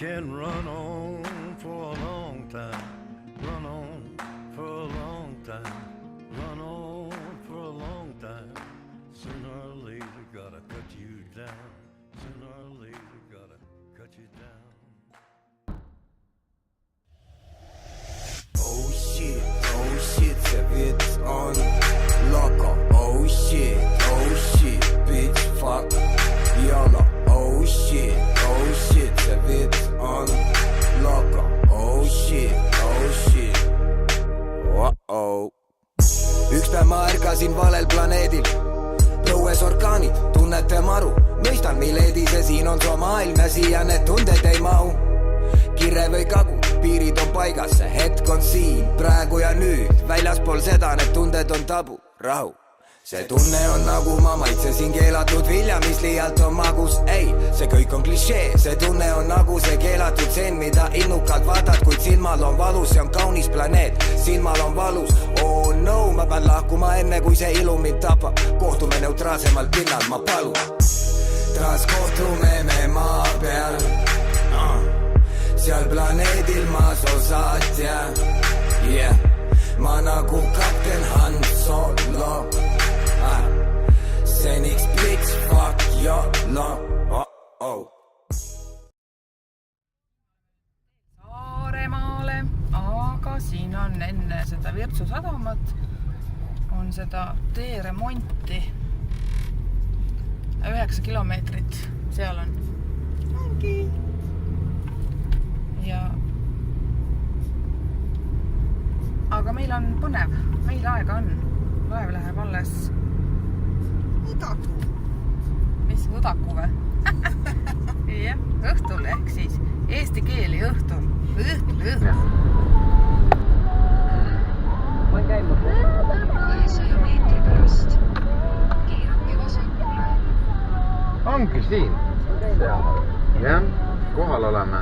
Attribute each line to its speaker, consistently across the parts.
Speaker 1: can run on for a long time, run on for a long time, run on for a long time. Sooner or later gotta cut you down, sooner or later gotta cut you down.
Speaker 2: Oh shit, see wird on locker. Oh shit, bitch, fuck, yalla. Oh shit, see wird on locker. Oh shit, uh-oh. Üks päev ma ärkasin valel planeedil, tõues orkaanid, tunnete maru. Mõistan, milledis ja siin on sua maailm ja siia need tunded ei mahu. Kirre või kagu, piirid on paigas, see hetk on siin, praegu ja nüüd. Väljaspool seda need tunded on tabu, rahu. See tunne on nagu ma maitsesin keelatud vilja, mis liialt on magus. Ei, see kõik on klišee, see tunne on nagu see keelatud seen, mida innukalt vaatad, kuid silmal on valus. See on kaunis planeet, silmal on valus. Oh no, ma pean lahkuma enne, kui see ilu mind tapab. Kohtume neutraalsemal pinnal, ma palun. Taas kohtume me maa peal, seal planeedil maas osad ja ma nagu kapten Han Solo. Seniks bitch, fuck YOLO. Oh.
Speaker 3: Saaremaale, aga siin on enne seda Virtsu sadamat on seda teeremonti 9 kilomeetrit, seal on ongi ja aga meil on põnev, meil aega on, laev läheb alles Udaku. Mis Udaku või? Jah, õhtul ehk siis eesti keeli õhtul. Õhtul. Ma olen käinud.
Speaker 4: 200 meetri pärast. Keerake vasakule.
Speaker 5: Ongi siin. Jah, kohal oleme.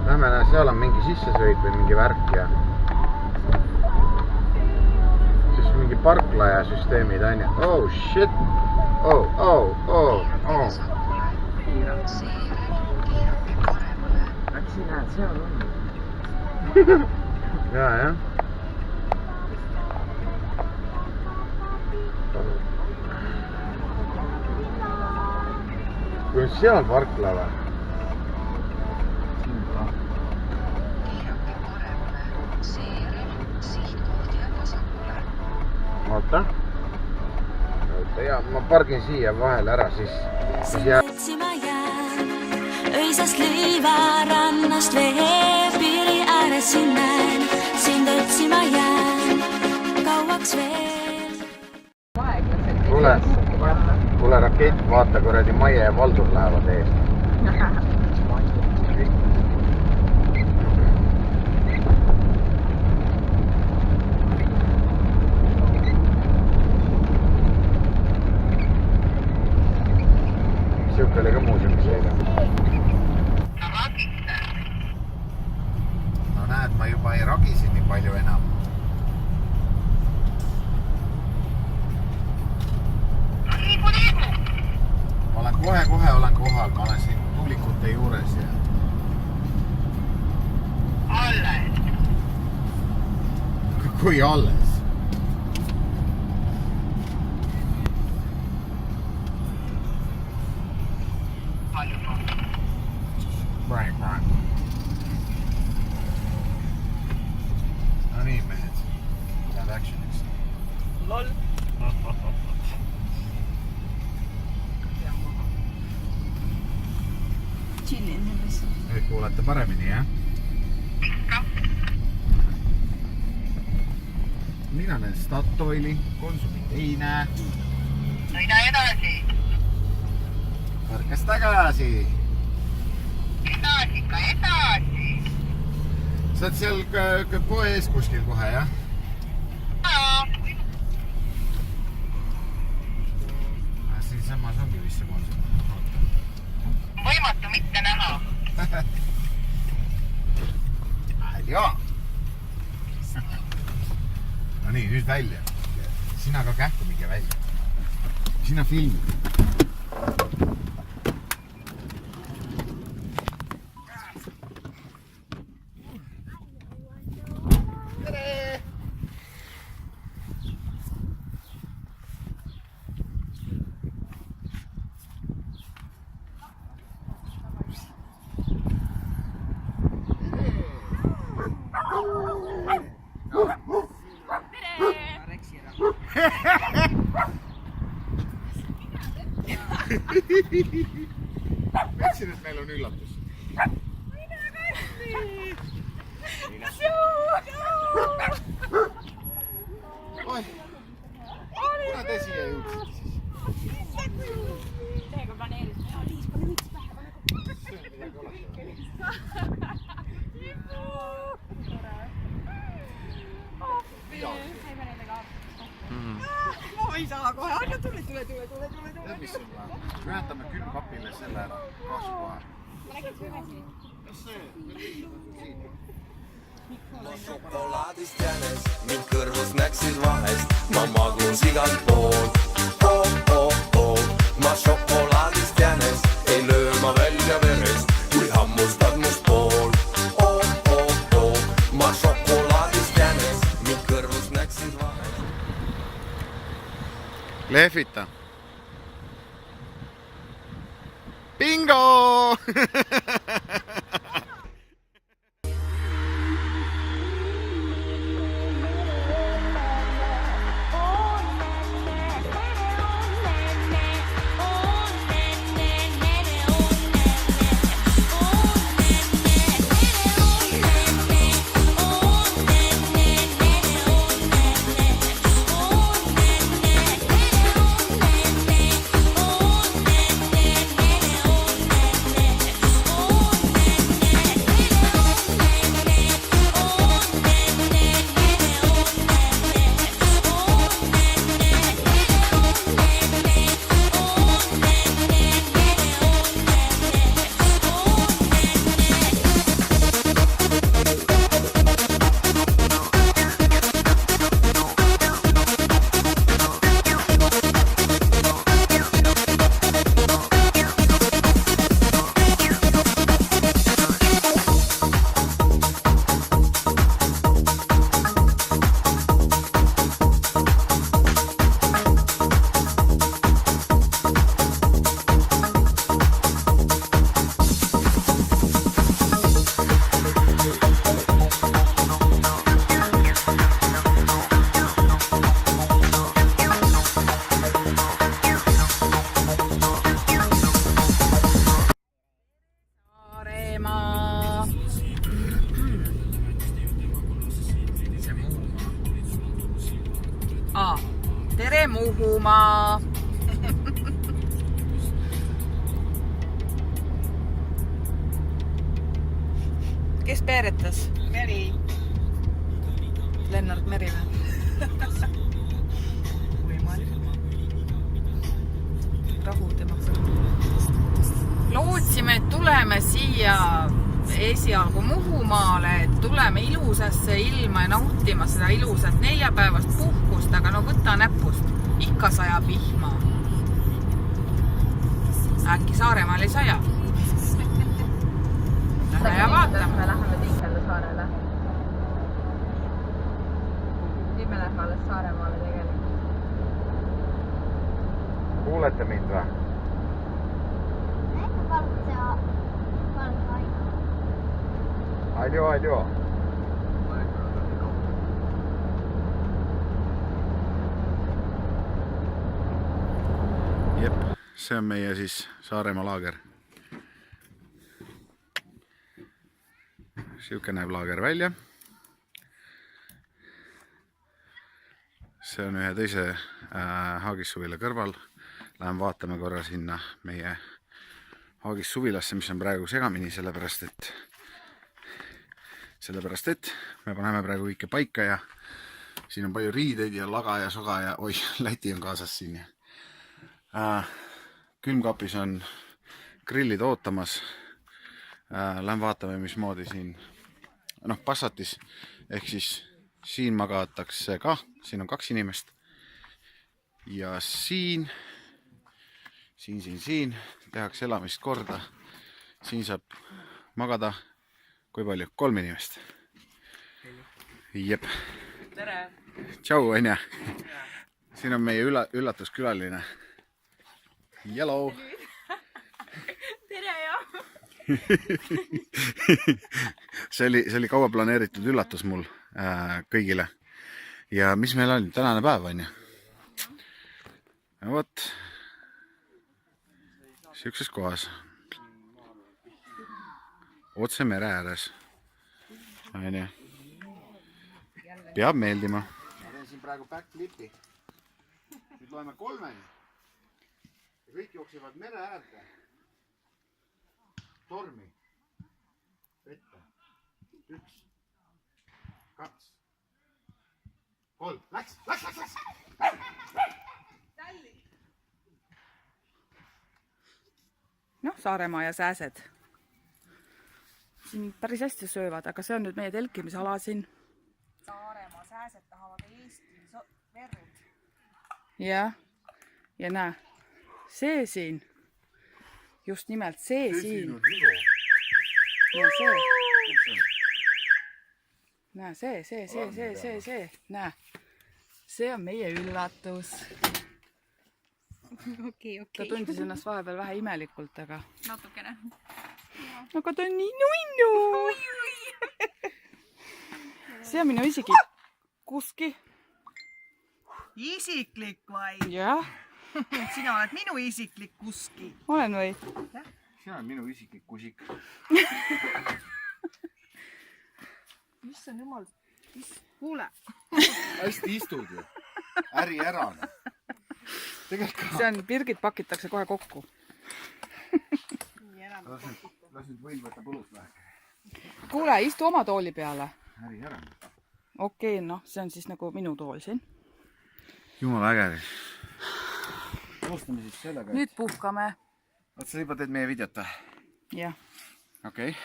Speaker 5: Lähme, seal on mingi sissesõit või mingi värk ja siis mingi parklaja süsteemid on ja oh shit, oh.
Speaker 3: Äkki siin näed, seal on.
Speaker 5: ja. Kui on seal parkla või? Oota, ja ma pargin siia vahel ära siis.
Speaker 6: Sind otsima jään, öisest lõivarannast veepiiri ääres siin näen. Sind otsima jään, kauaks veel.
Speaker 5: Kuule rakett, vaata kuradi Maie ja Valdur lähevad eest. Siuke oli ka muuseumis eega. No näed, ma juba ei ragisi nii palju enam. Ma olen kohe olen kohal, ma olen siin tuulikute juures ja... Alles? Kui alles? Right. No nii, mehed. Läheb actioniks.
Speaker 3: Lol. Chillin selles.
Speaker 5: Nüüd kuulete paremini, jah? Mina näen Statoili, Konsumit ei näe.
Speaker 7: Sõida edasi.
Speaker 5: Kõrkes tagasi.
Speaker 7: Edasi.
Speaker 5: Sa oled seal poe ees kuskil kohe, jah? Siin samas ongi vist see Konsum.
Speaker 7: Võimatu mitte näha.
Speaker 5: Jaa. No nii, nüüd välja. Sina ka kähku minge välja. Sina filmi. Mõtlesin, et meil on üllatus. Oi, kuna te siia jõudsite siis?
Speaker 3: Teiega planeerisin. Liis, pane müts pähe. Ma ei saa kohe, Anja, tule.
Speaker 5: Tead, mis on vaja? Ühendame külmkapile selle ära, gaasikoha. Kas see? Siin.
Speaker 2: Ma šokolaadist jänes, mind kõrvus näksid vahest, ma magus igalt poolt. Ma šokolaadist jänes, ei löö ma välja verest, kui hammustad must pool. Ma šokolaadist jänes, mind kõrvus näksid vahest.
Speaker 5: Lehvita. Bingo!
Speaker 3: Tere Muhumaa! Kes peeretas?
Speaker 7: Meri.
Speaker 3: Lennart Meri või? Rahu temaga. Lootsime, et tuleme siia esialgu Muhumaale, et tuleme ilusasse ilma ja nautima seda ilusat neljapäevast puhkust, aga no võta näpust, ikka sajab vihma. Äkki Saaremaal ei saja? Lähme ja vaatame.
Speaker 8: Me läheme Tinkelde saarele. Nüüd me läheme alles Saaremaale tegelikult.
Speaker 5: Kuulete mind või? Adio. Jep, see on meie siis Saaremaa laager. Siuke näeb laager välja. See on ühe teise Haagissuvila kõrval. Lähen vaatame korra sinna meie Haagissuvilasse, mis on praegu segamini, sellepärast et me paneme praegu kõike paika ja siin on palju riideid ja laga ja soga ja oi, Läti on kaasas siin. Külmkapis on grillid ootamas. Lähen vaatame, mismoodi siin Passatis ehk siis siin magatakse ka, siin on 2 inimest ja siin tehakse elamist korda. Siin saab magada kui palju? 3 inimest. Jep.
Speaker 3: Tere!
Speaker 5: Tšau, Anja! Siin on meie üllatuskülaline. Hello!
Speaker 3: Tere ja!
Speaker 5: See oli kaua planeeritud üllatus mul kõigile. Ja mis meil on? Tänane päev, Anja? Ja võt. siukses kohas. Otse mere ääres. Aine. Peab meeldima. Ma teen siin praegu backflipi. Nüüd loeme 3. Ja kõik jooksivad mere äärde. Tormi. Vette. 1. 2. 3. Läks.
Speaker 3: Noh, Saaremaa ja sääsed. Siin päris hästi söövad, aga see on nüüd meie telkimisala siin. Saaremaa sääsed tahavad Eesti verd. Ja näe, see siin. Just nimelt see siin. Näe, see. Näe, see on meie üllatus.
Speaker 8: Okei.
Speaker 3: Ta tundis ennast vahepeal vähe imelikult, aga...
Speaker 8: Natukene.
Speaker 3: Aga ta on nii nunnu! See on minu isiklik kuski.
Speaker 9: Isiklik vai?
Speaker 3: Jah.
Speaker 9: Sina oled minu isiklik kuski.
Speaker 3: Olen või?
Speaker 5: Sina on minu isiklik kusik.
Speaker 9: Mis on jumal? Kuule.
Speaker 5: Hästi istud ju. Äri ära.
Speaker 3: See on, Birgit pakitakse kohe kokku.
Speaker 5: Las nüüd võin võtta põlus vähe.
Speaker 3: Kuule, istu oma tooli peale.
Speaker 5: Äri ära.
Speaker 3: Okei, noh, see on siis nagu minu tool siin.
Speaker 5: Jumala äge. Koostame siis sellega.
Speaker 3: Nüüd puhkame.
Speaker 5: Oot, sa juba teed meie videota?
Speaker 3: Jah.
Speaker 5: Okei.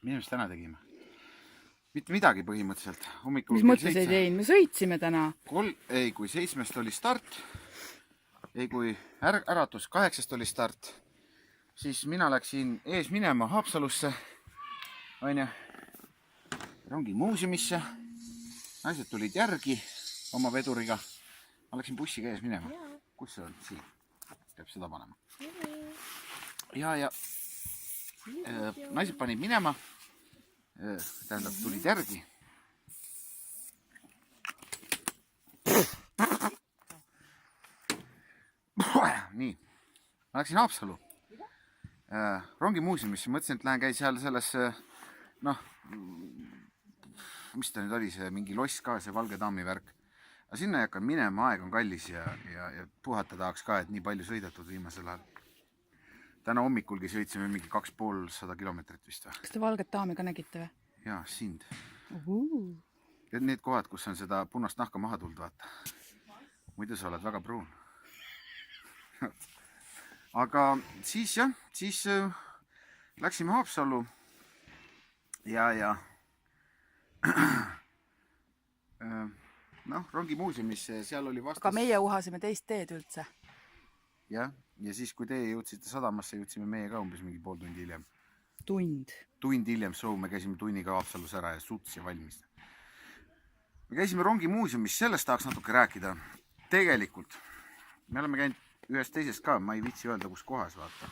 Speaker 5: Mida mis täna tegime? Mitte midagi põhimõtteliselt.
Speaker 3: Mis mõttes ei tein? Me sõitsime täna.
Speaker 5: Kui 7 oli start, kui äratus 8 oli start, siis mina läksin ees minema Haapsalusse, rongi muuseumisse. Naised tulid järgi oma veduriga. Ma läksin bussiga ees minema. Kus see on? Siin. Peab seda panema. Ja naised panid minema. Tähendab, tulid järgi. Nii. Ma läksin Haapsalu. Rongi muuseumisse. Mõtlesin, et lähen käin seal selles, noh, mis ta nüüd oli, see mingi loss ka, see Valge Tammi värk. Aga sinna ei hakkan minema, aeg on kallis ja puhata tahaks ka, et nii palju sõidetud viimasel ajal. Täna hommikulgi sõitsime mingi 250 kilomeetrit vist või?
Speaker 3: Kas te Valget Taami ka nägite või?
Speaker 5: Jaa, sind. Need kohad, kus on seda punast nahka maha tuld, vaata. Muidu sa oled väga pruun. Aga siis läksime Haapsallu ja noh, rongi muuseumisse, seal oli vastas...
Speaker 3: Aga meie uhasime teist teed üldse.
Speaker 5: Ja siis, kui teie jõudsite sadamasse, jõudsime meie ka umbes mingi pool tundi hiljem. Tund hiljem, me käisime tunniga Haapsalus ära ja suts ja valmis. Me käisime rongi muuseumis, sellest tahaks natuke rääkida. Tegelikult, me oleme käinud ühes teises ka, ma ei viitsi öelda, kus kohas, vaata.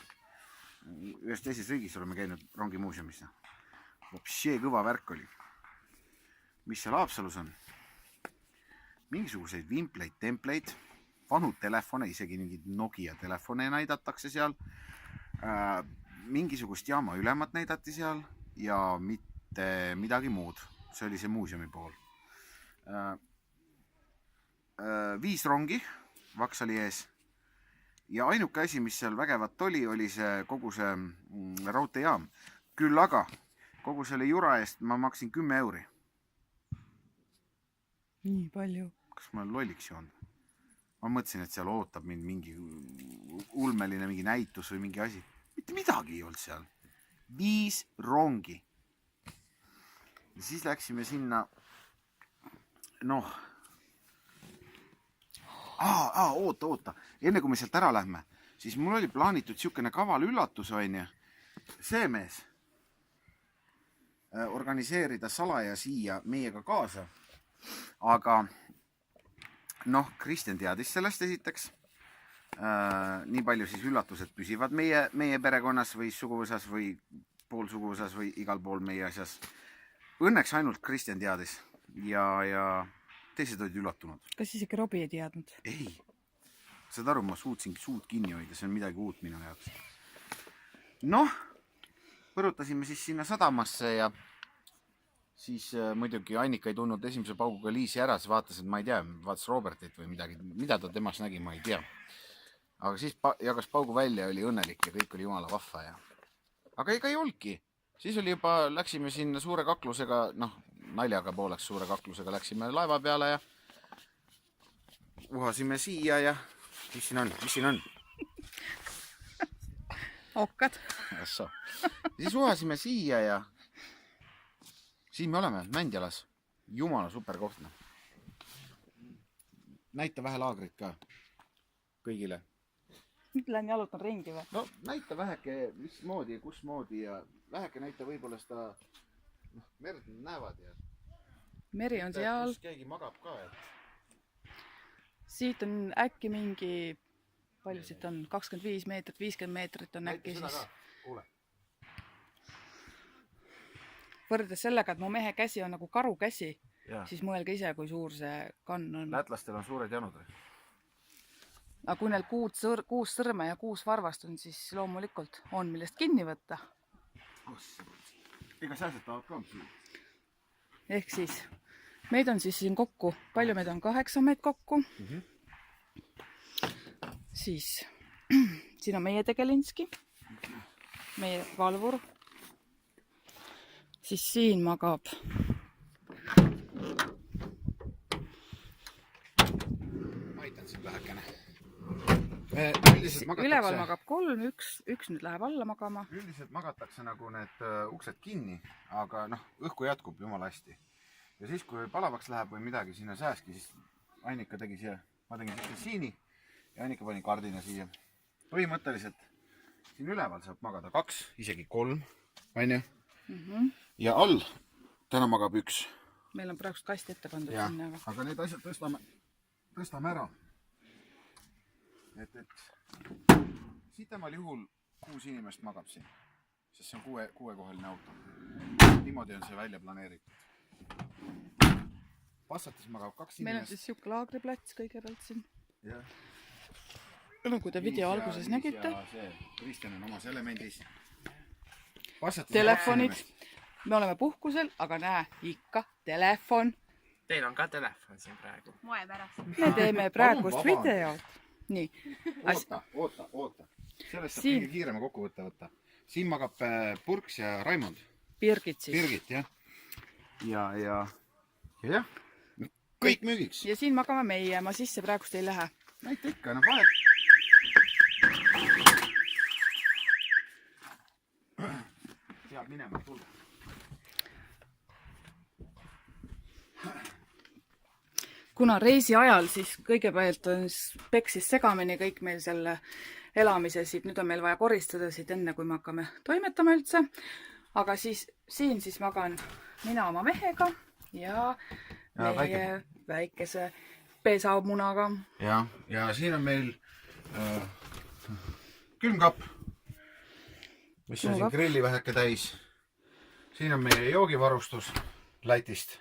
Speaker 5: Ühes teises riigis oleme käinud rongi muuseumis. Vopšee kõva värk oli. Mis seal Haapsalus on? Mingisuguseid vimpleid, templeid, vanu telefone, isegi mingid Nokia telefone näidatakse seal. Mingisugust jaama ülemat näidati seal ja mitte midagi muud. See oli see muuseumi pool. 5 rongi, vaks oli ees. Ja ainuke asi, mis seal vägevat oli see kogu see raudteejaam. Küll aga kogu selle jura eest ma maksin 10 euri.
Speaker 3: Nii palju.
Speaker 5: Kas ma olen lolliks joonud? Ma mõtlesin, et seal ootab mind mingi ulmeline mingi näitus või mingi asi. Mitte midagi ei olnud seal. 5 rongi. Ja siis läksime sinna, noh, oota. Enne kui me sealt ära lähme, siis mul oli plaanitud siukene kaval üllatus, see mees organiseerida salaja siia meiega kaasa. Aga noh, Kristjan teadis sellest esiteks. Nii palju siis üllatused püsivad meie perekonnas või suguvõsas või poolsuguvõsas või igal pool meie asjas. Õnneks ainult Kristjan teadis ja teised olid üllatunud.
Speaker 3: Kas isegi Robi ei teadnud?
Speaker 5: Ei. saad aru, ma suutsingi suud kinni hoida, see on midagi uut minu jaoks. Noh, põrutasime siis sinna sadamasse ja siis muidugi Annika ei tulnud esimese pauguga Liisi ära, siis vaatas, et ma ei tea, vaatas Robertit või midagi, mida ta temast nägi, ma ei tea. Aga siis jagas paugu välja, oli õnnelik ja kõik oli jumala vahva ja... Aga ega ei olnudki. Siis oli juba, läksime sinna suure kaklusega, naljaga pooleks suure kaklusega, läksime laeva peale ja uhasime siia ja mis siin on?
Speaker 3: Okkad.
Speaker 5: Ässa. Siis uhasime siia ja siin me oleme, Mändjalas. Jumala superkohtna. Näita vähe laagrit ka kõigile.
Speaker 3: Nüüd lähen jalutan ringi või?
Speaker 5: No näita väheke, mismoodi ja kusmoodi ja väheke näita võib-olla seda merd näevad ja...
Speaker 3: Meri on seal.
Speaker 5: Kus keegi magab ka, et...
Speaker 3: Siit on äkki mingi... Palju siit on? 25 meetrit, 50 meetrit on äkki siis...
Speaker 5: Kuule.
Speaker 3: Võrdes sellega, et mu mehe käsi on nagu karu käsi,
Speaker 5: ja.
Speaker 3: Siis mõelge ise, kui suur see kann on.
Speaker 5: Lätlastel on suured janud.
Speaker 3: Aga kui neil 6 sõrme ja 6 varvast on, siis loomulikult on millest kinni võtta.
Speaker 5: Ega sääsed tahavad ka on?
Speaker 3: Ehk siis, meid on siis siin kokku, palju meid on? 8 meid kokku. Siis, siin on meie Tegelinski, meie valvur. Siis siin magab
Speaker 5: aitan siin vähekene.
Speaker 3: Üleval magab 3, üks nüüd läheb alla magama.
Speaker 5: Üldiselt magatakse nagu need uksed kinni, aga õhku jätkub jumala hästi. Ja siis, kui palavaks läheb või midagi sinna sääski, siis Annika tegi siia, ma tegin siia siini ja Annika pani kardina siia. Põhimõtteliselt siin üleval saab magada 2, isegi 3, on ju? Ja all täna magab 1.
Speaker 3: Meil on praegu kast ette pandud
Speaker 5: ja,
Speaker 3: sinna.
Speaker 5: Aga need asjad tõstame ära. Et siit temal juhul 6 inimest magab siin, sest see on 6-kohaline auto. Niimoodi on see välja planeeritud. Passatis magab 2 inimest.
Speaker 3: Meil on siis siuke laagriplats kõigepealt siin.
Speaker 5: Ja.
Speaker 3: Kui te video alguses nägite.
Speaker 5: Kristjan on omas elemendis.
Speaker 3: Telefonid. Me oleme puhkusel, aga näe, ikka telefon.
Speaker 10: Teil on ka telefon siin praegu.
Speaker 8: Moe pärast.
Speaker 3: Me teeme praegust videot. Nii.
Speaker 5: Oota. Sellest saab kõige kiirema kokkuvõtte võtta. Siin magab Purks ja Raimond.
Speaker 3: Birgit siis.
Speaker 5: Birgit, jah. Ja. Kõik müügiks.
Speaker 3: Ja siin magame meie. Ma sisse praegust ei lähe.
Speaker 5: Näita ikka, vahet. Peab minema tulla.
Speaker 3: Kuna reisi ajal siis kõigepealt peksis segamini kõik meil selle elamise siit. Nüüd on meil vaja koristada siit enne, kui me hakkame toimetama üldse. Aga siis siin siis magan mina oma mehega ja meie väikese pesamunaga.
Speaker 5: Ja siin on meil külmkapp, mis on siin grilli väheke täis. Siin on meie joogivarustus Lätist.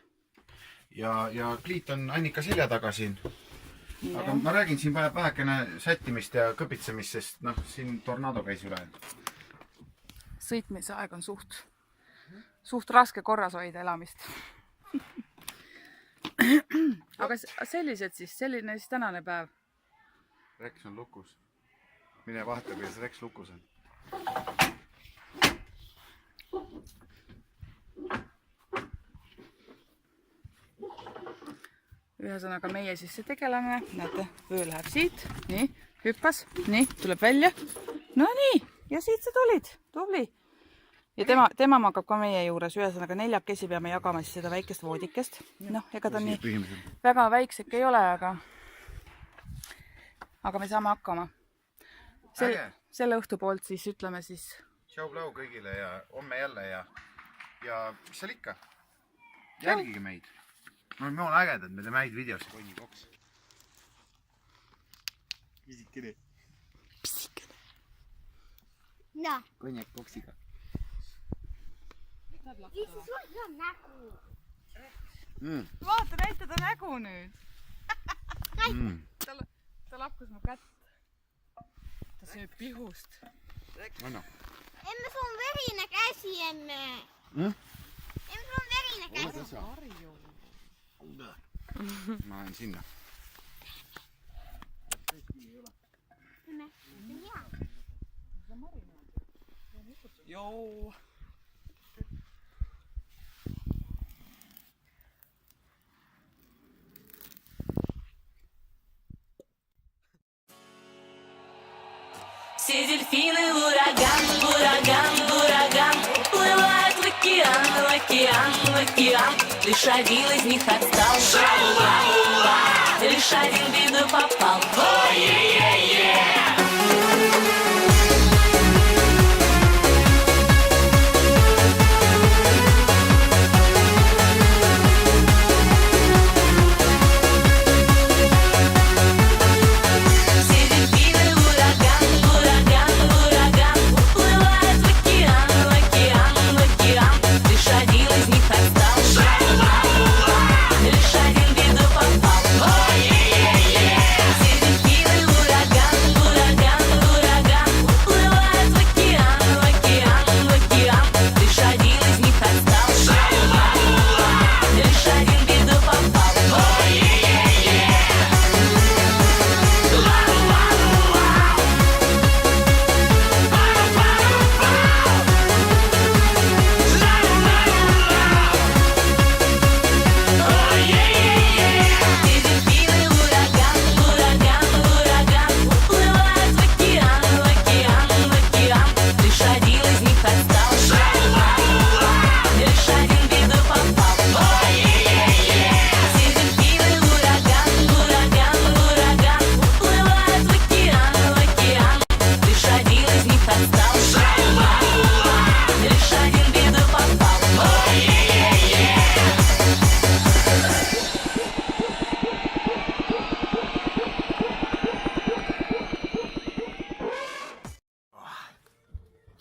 Speaker 5: Ja kliit on Annika selja taga siin. Aga ma räägin siin vähekene sättimist ja kõpitsemist, sest siin tornado käis üle.
Speaker 3: Sõitmise aeg on suht raske korras hoida elamist. Aga selline siis tänane päev.
Speaker 5: Rex on lukus. Mine vahta, kuidas Rex lukus on.
Speaker 3: Ühesõnaga meie siis see tegelane, näete, öö läheb siit, nii, hüppas, nii, tuleb välja. No nii, ja siit sa tulid, tubli. Ja tema magab ka meie juures, ühesõnaga 4 peame jagama siis seda väikest voodikest. Ega ta nii väga väiksek ei ole, aga me saame hakkama. Selle õhtu poolt siis ütleme siis...
Speaker 5: Tšau-plau kõigile ja homme jälle ja mis seal ikka? Jälgige meid. Me on ägedad, me teeme häid videosid. Konni koks. Pisikene.
Speaker 11: No.
Speaker 5: Konjak koksiga.
Speaker 11: Sul on nägu.
Speaker 3: Vaata, näita ta nägu nüüd. Ta lakkus mu kätt. ta sööb pihust.
Speaker 5: Anna.
Speaker 11: Emme, sul on verine käsi, emme. Emme, sul on verine käsi.
Speaker 5: Ma lähen sinna.
Speaker 11: Emme, hea.
Speaker 3: Joo.
Speaker 6: Все дельфины в ураган, ураган, ураган уплывают в океан, в океан, в океан. Лишь один из них отстал. Лишь один в беду попал.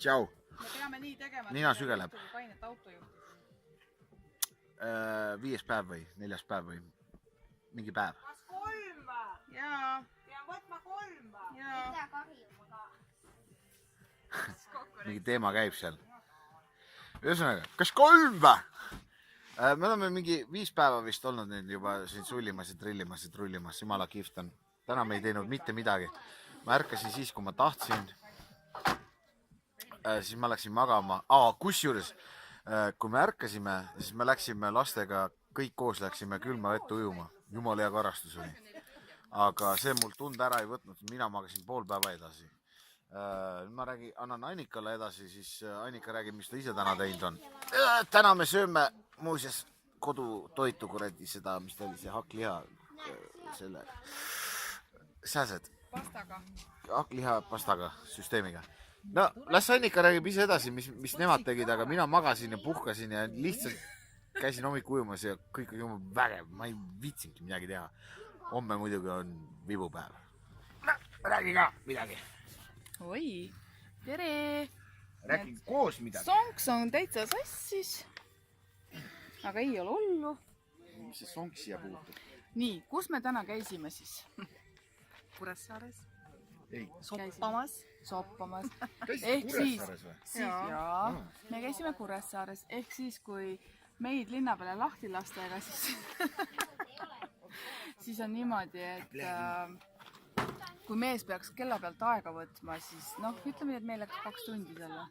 Speaker 5: Tšau.
Speaker 3: Me peame nii tegema.
Speaker 5: Nina sügeleb.
Speaker 3: Kainet autojuht.
Speaker 5: 5. päev või 4. päev või mingi päev.
Speaker 9: Kas 3 või?
Speaker 3: Jaa.
Speaker 9: Pean võtma 3 või?
Speaker 3: Jaa.
Speaker 11: Mida kahjuma ka?
Speaker 5: Mingi teema käib seal. Ühesõnaga, kas 3 või? Me oleme mingi 5 päeva vist olnud nüüd juba siin sullimas ja trillimas ja trullimas. Jumala kihvt on. Täna me ei teinud mitte midagi. Ma ärkasin siis, kui ma tahtsin. Siis ma läksin magama. Kusjuures, kui me ärkasime, siis me läksime lastega, kõik koos läksime külma vette ujuma. Jumal hea karastus oli. Aga see mul tund ära ei võtnud. Mina magasin pool päeva edasi. Ma annan Annikale edasi, siis Annika räägib, mis ta ise täna teinud on. Täna me sööme muuseas kodutoitu kuradi seda, mis ta oli, see hakkliha, selle sääsed.
Speaker 3: Pastaga.
Speaker 5: Hakkliha pastaga, süsteemiga. No, las Annika räägib ise edasi, mis nemad tegid, aga mina magasin ja puhkasin ja lihtsalt käisin hommiku ujumas ja kõik on juba vägev. Ma ei viitsingi midagi teha. Homme muidugi on vibupäev. Räägi ka midagi.
Speaker 3: Oi, tere!
Speaker 5: Räägi koos midagi.
Speaker 3: Sonks on täitsa sassis. Aga ei ole hullu.
Speaker 5: Mis see sonks siia puutub?
Speaker 3: Nii, kus me täna käisime siis?
Speaker 9: Kuressaares.
Speaker 5: Ei.
Speaker 3: Soppamas.
Speaker 5: Käisite Kuressaares või?
Speaker 3: Jaa, me käisime Kuressaares. Ehk siis, kui meid linna peale lahti lastega, siis on niimoodi, et kui mees peaks kella pealt aega võtma, siis ütleme, et meil läks 2 tundi selle.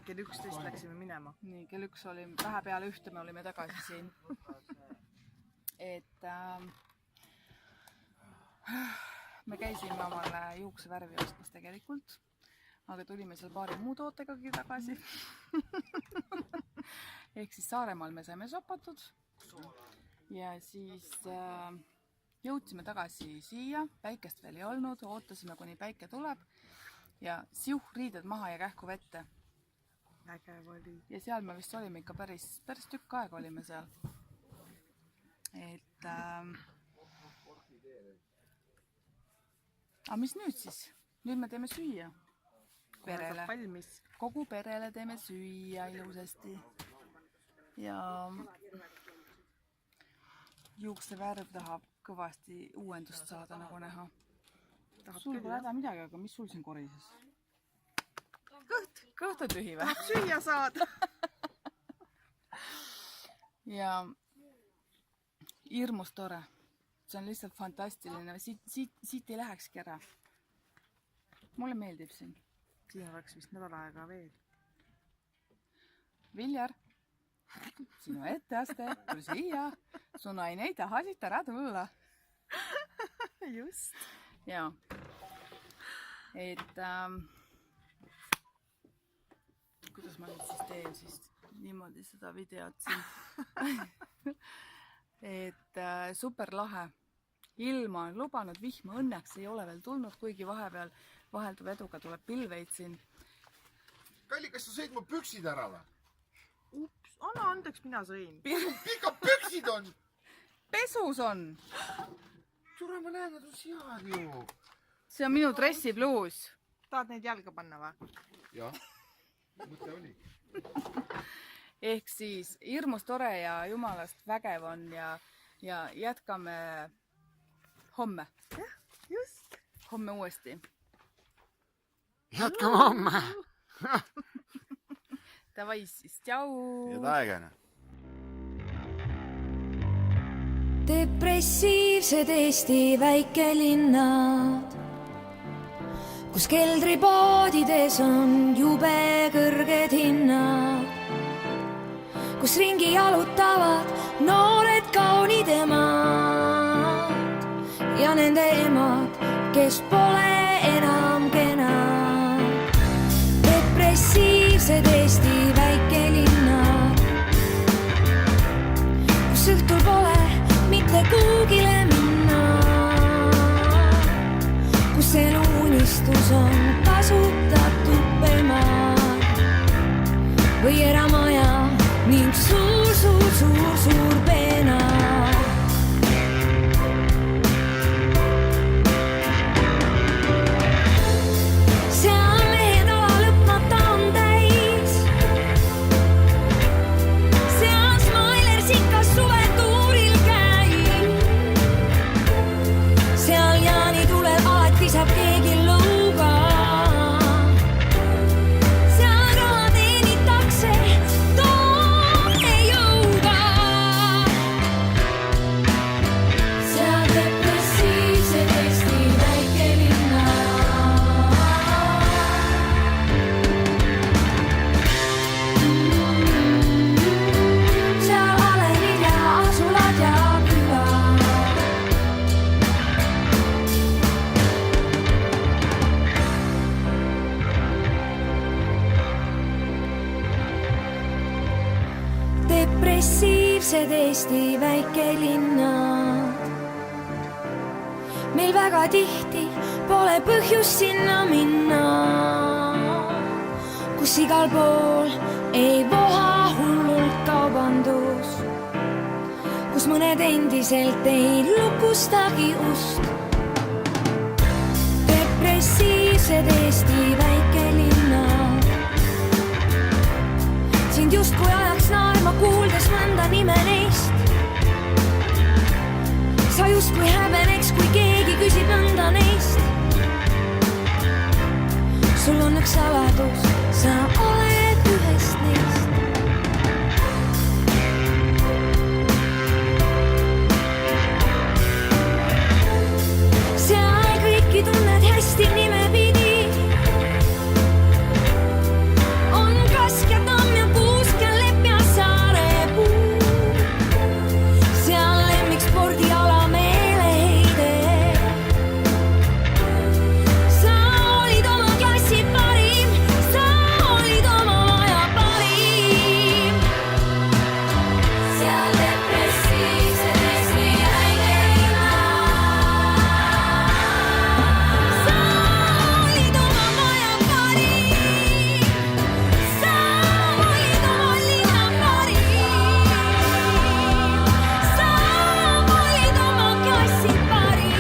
Speaker 9: Kell 11 läksime minema.
Speaker 3: Nii, kell 1 oli vähe peale 1, me olime tagasi siin. Et me käisime omale juuksevärvi ostmas tegelikult, aga tulime seal paari muu tootegagi tagasi. Ehk siis Saaremaal me saime sopatud ja siis jõudsime tagasi siia, päikest veel ei olnud, ootasime kuni päike tuleb ja riided maha ja kähku vette.
Speaker 9: Ägev oli.
Speaker 3: Ja seal me vist olime ikka päris tükk aega olime seal. Et aga mis nüüd siis? Nüüd me teeme süüa perele. Kogu perele teeme süüa ilusasti. Ja juuksevärv tahab kõvasti uuendust saada, nagu näha. sul pole häda midagi, aga mis sul siin korises? Kõht on tühi või?
Speaker 9: Süüa saada.
Speaker 3: Ja hirmus tore. See on lihtsalt fantastiline. Siit ei lähekski ära. Mulle meeldib siin.
Speaker 9: Siin oleks vist nädal aega veel.
Speaker 3: Viljar, sinu etteaste, tule siia. Su naine ei taha siit ära tulla.
Speaker 9: Just.
Speaker 3: Ja. Et kuidas ma nüüd siis teen siis niimoodi seda videot siin. Et super lahe. Ilma on lubanud, vihma õnneks ei ole veel tulnud, kuigi vahelduv eduga tuleb pilveid siin.
Speaker 5: Kalli, kas sa sõid mu püksid ära või?
Speaker 9: Ups, anna andeks, mina sõin.
Speaker 5: Pika püksid on!
Speaker 3: Pesus on!
Speaker 5: Tule, ma näen, nad on seal ju.
Speaker 3: See on minu dressipluus.
Speaker 9: Tahad neid jalga panna või?
Speaker 5: Jah, mõte oli.
Speaker 3: Ehk siis hirmus tore ja jumalast vägev on ja jätkame homme.
Speaker 9: Jah, just.
Speaker 3: Homme uuesti.
Speaker 5: Jätkame homme.
Speaker 3: Davai siis, tšau.
Speaker 5: Ja taegane.
Speaker 12: Depressiivsed Eesti väikelinnad, kus keldripoodides on jube kõrged hinnad, kus ringi jalutavad noored kaunid emad ja nende emad, kes pole enam kenad. Depressiivsed Eesti väikelinnad, kus õhtul pole mitte kuugile minna, kus elu unistus on kasutatud pelmad või eramaja ning suur peena. Seal mehed ala lõpmata on täis, seal Smailers ikka suvetuuril käib, seal jaanitulel alati saab keegi lõuga, seal raha teenitakse toone jõuga. Seal depressiivsed Eesti väikelinnad, seal alevid ja asulad ja külad. Depressiivsed Eesti väikelinnad, meil väga tihti pole põhjust sinna minna, kus igal pool ei voha hullult kaubandus, kus mõned endiselt ei lukustagi ust. Depressiivsed Eesti väikelinnad, sind justkui ajaks naerma kuuldes mõnda nime neist. Sa justkui häbeneks, kui keegi küsib mõnda neist. Sul on üks saladus, sa oled ühest neist. Seal kõiki tunned hästi nimepidi, on Kask ja Tamm ja Kuusk ja Lepp ja Saarepuu. Seal lemmikspordiala meeleheide, sa olid oma klassi parim, sa olid oma maja parim. Seal depressiivsed Eesti väikelinnad, sa olid oma maja parim, sa olid oma linna parim, sa olid oma klassi parim.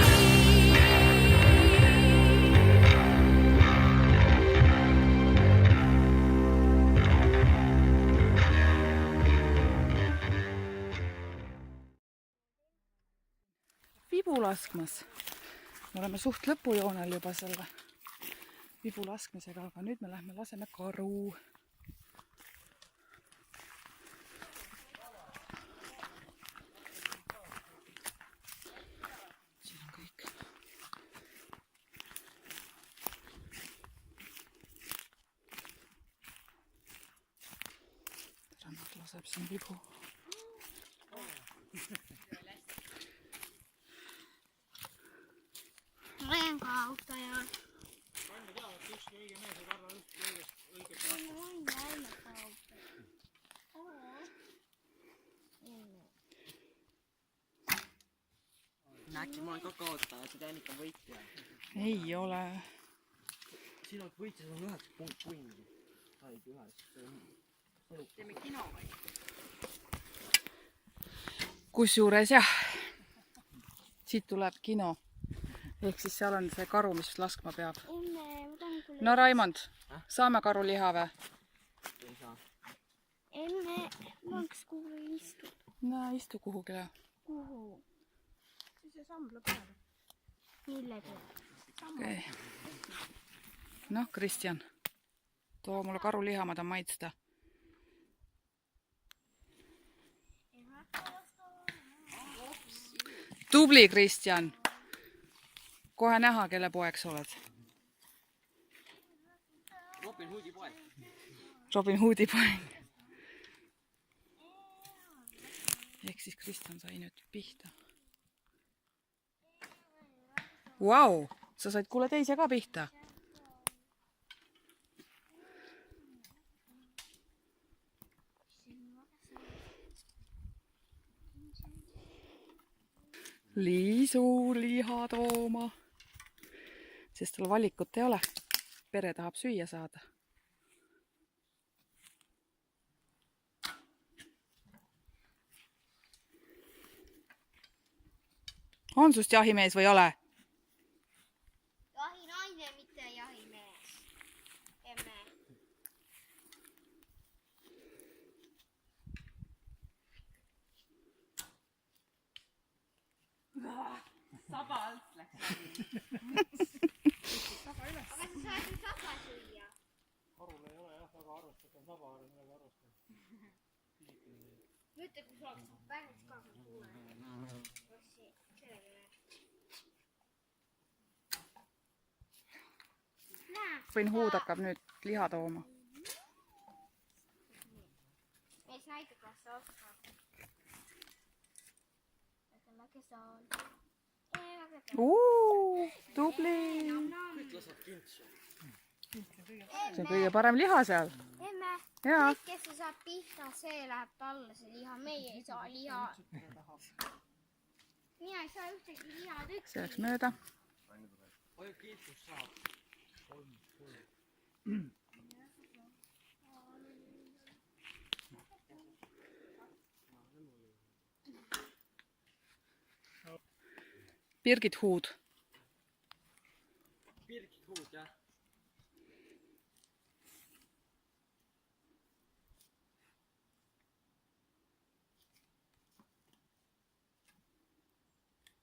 Speaker 3: Vibu laskmas. Me oleme suht lõpujoonel juba selle vibu laskmisega, aga nüüd me lähme laseme karu. Siin on kõik. Rannat laseb siin vibu.
Speaker 11: Rengautaja.
Speaker 10: Äkki ma olen ka kaotaja, sa tead ikka võitja.
Speaker 3: Ei ole.
Speaker 10: Sina oled võitja, sul on 9 punni. Said 9.
Speaker 9: Teeme kino või?
Speaker 3: Kusjuures jah, siit tuleb kino. Ehk siis seal on see karu, mis laskma peab. No Raimond, saame karuliha või?
Speaker 10: Ei saa.
Speaker 11: Emme, maks kuhu istud.
Speaker 3: No istu kuhugile.
Speaker 11: Kuhu?
Speaker 9: Siis see samm lõpeb.
Speaker 11: Millega?
Speaker 3: Okay. Noh, Kristjan, too mulle karuliha, ma tahan maitsta. Tubli, Kristjan! Kohe näha, kelle poeg sa oled.
Speaker 10: Robin Hoodi poeg.
Speaker 3: Robin Hoodi poeg. Ehk siis Kristjan sai nüüd pihta. Vau! Sa said kuule teise ka pihta. Liisu liha tooma. Sest tal valikut ei ole. Pere tahab süüa saada. On sust jahimees või ole?
Speaker 11: Jahinaine, mitte jahimees. Emme.
Speaker 8: Saba alt läks läbi.
Speaker 11: Aga sa saad ju saba süüa.
Speaker 10: Karul ei ole jah väga arvestatud, saba on väga arvestatud.
Speaker 11: Mõtle, kui sa oleks päris ka kuule.
Speaker 3: Võin Hood hakkab nüüd liha tooma.
Speaker 11: Mees näitab, kas sa oskad. Kes on?
Speaker 3: Tubli!
Speaker 10: Kõik lasab kintsu.
Speaker 3: See on kõige parem liha seal.
Speaker 11: Emme,
Speaker 3: Jaa.
Speaker 11: kõik, kes sa saab pihta, see läheb talle see liha. Meie ei saa liha. Mina ei saa ühtegi liha tükki.
Speaker 3: See läks mööda.
Speaker 10: Palju kintsus saab?
Speaker 3: Birgit Hood.
Speaker 10: Birgit Hood, jah.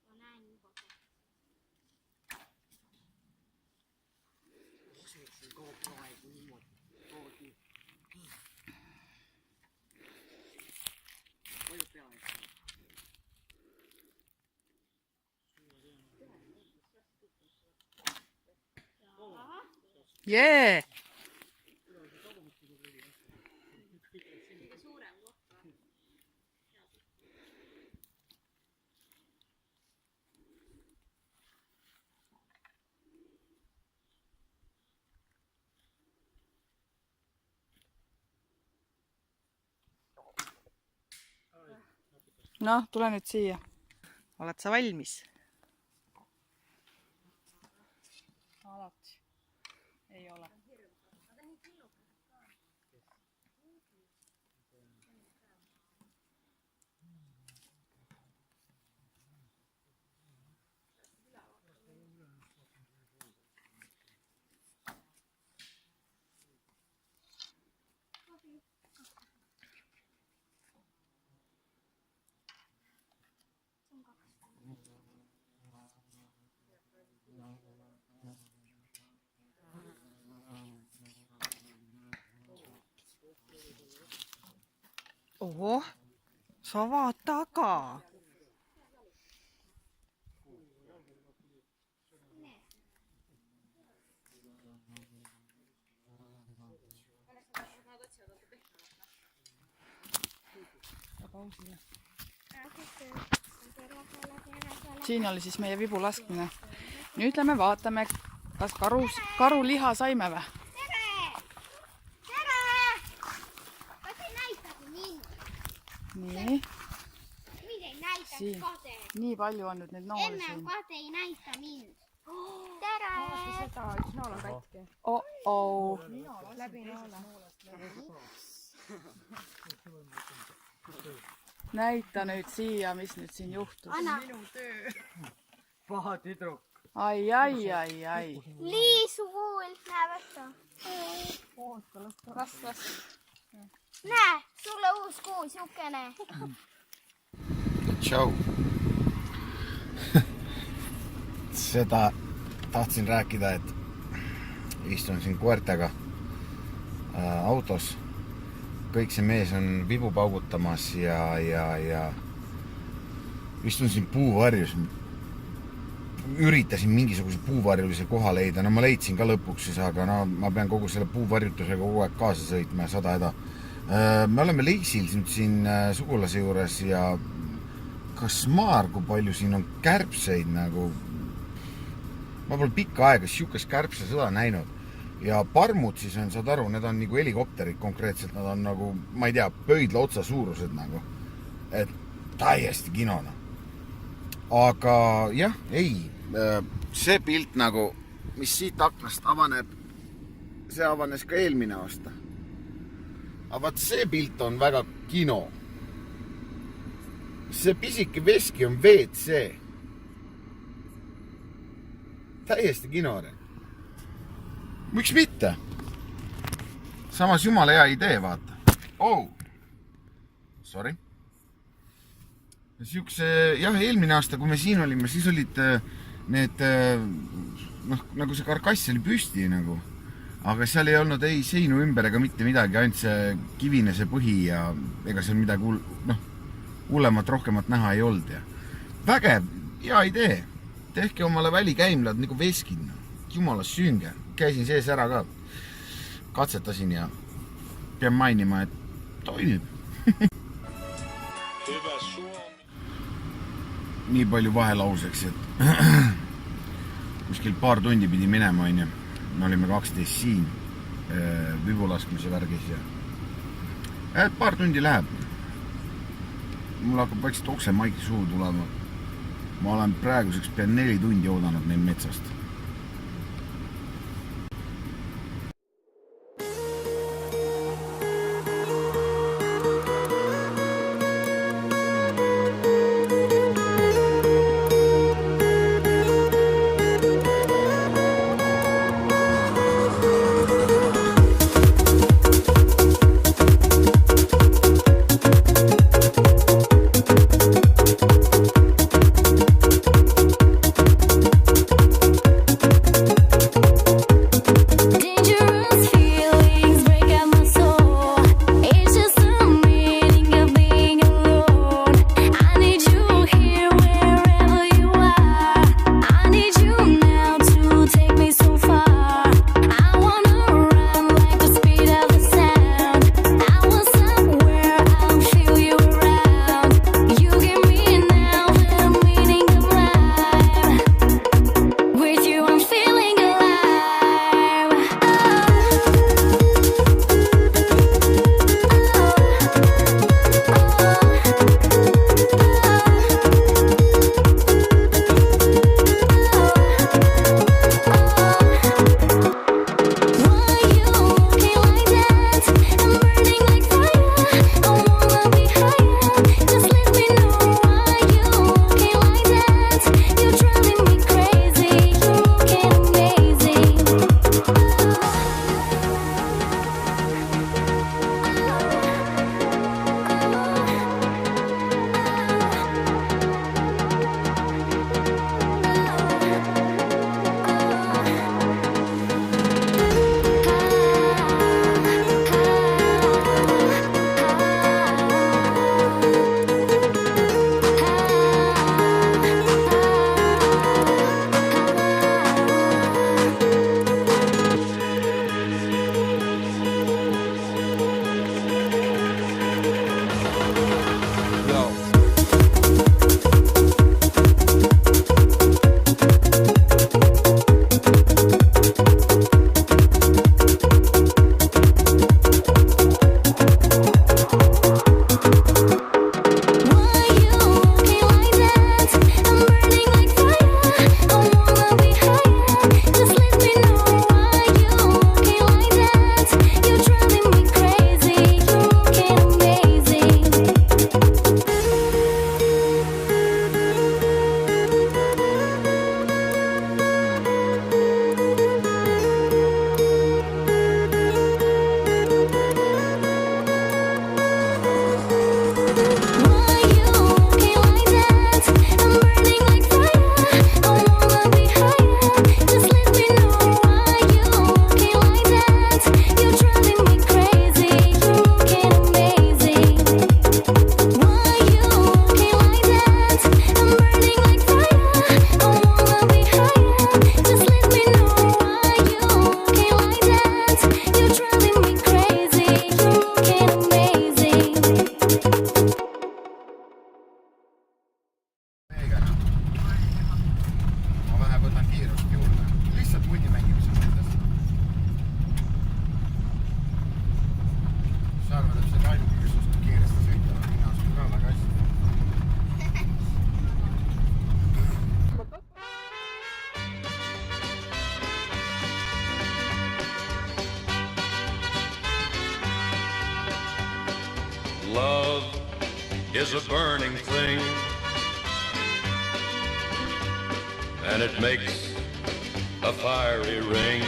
Speaker 11: Ma näen juba.
Speaker 10: See kaob praegu niimoodi. Palju peale saab?
Speaker 3: Jee! Noh, tule nüüd siia. Oled sa valmis? Alati. Ei ole. Oho, sa vaata ka. Siin oli siis meie vibu laskmine. Nüüd lähme vaatame, kas karu liha saime või?
Speaker 11: Tere! Kas ei näitagi mind?
Speaker 3: Nii.
Speaker 11: Mind ei näitagi Kade.
Speaker 3: Nii palju on nüüd neid nooli
Speaker 11: Emme
Speaker 3: siin.
Speaker 11: Kade ei näita mind. Tere!
Speaker 9: Seda, üks nool on katki.
Speaker 3: Oh-oh.
Speaker 9: Läbi noola.
Speaker 3: Näita nüüd siia, mis nüüd siin juhtus.
Speaker 11: Anna.
Speaker 10: Paha tüdruk.
Speaker 3: Ai.
Speaker 11: Liisu kuult, näe võtta.
Speaker 3: Las.
Speaker 11: Näe, sulle uus kuu, siukene.
Speaker 5: Tšau. Seda tahtsin rääkida, et istun siin koertega autos. Kõik see mees on vibu paugutamas ja istun siin puuvarjus. Üritasin mingisuguse puuvarjulise koha leida. No ma leidsin ka lõpuks siis, aga no, ma pean kogu selle puuvarjutusega kogu aeg kaasa sõitma ja 100 häda. Me oleme Leisil siin sugulase juures ja kas maar, kui palju siin on kärbseid nagu. Ma pole pikka aega siukest kärbse sõda näinud. Ja parmud siis on, saad aru, need on nagu helikopterid konkreetselt, nad on nagu, ma ei tea, pöidla otsa suurused nagu. Et täiesti kinona. Aga jah, ei, see pilt nagu, mis siit aknast avaneb, see avanes ka eelmine aasta. Aga vaat see pilt on väga kino. See pisike veski on WC. Täiesti kinore. Miks mitte? Samas jumala hea idee, vaata. Oh! Sorry. Siukse, jah, eelmine aasta, kui me siin olime, siis olid need, nagu see karkass oli püsti nagu. Aga seal ei olnud ei seinu ümber ega mitte midagi, ainult see kivine see põhi ja ega seal midagi hullemat rohkemat näha ei olnud. Ja. Vägev, hea idee. Tehke omale välikäimlad nagu veskid. Jumala sünge. Käisin sees ära ka. Katsetasin ja pean mainima, et toimib. Nii palju vahelauseks, et kuskil paar tundi pidi minema, on ja. Me olime 12 siin vibulaskmise värgis ja paar tundi läheb. Mul hakkab vaikselt okse maiki suhu tulema. Ma olen praeguseks pean 4 tundi oodanud neid metsast.
Speaker 1: is a burning thing, and it makes a fiery ring.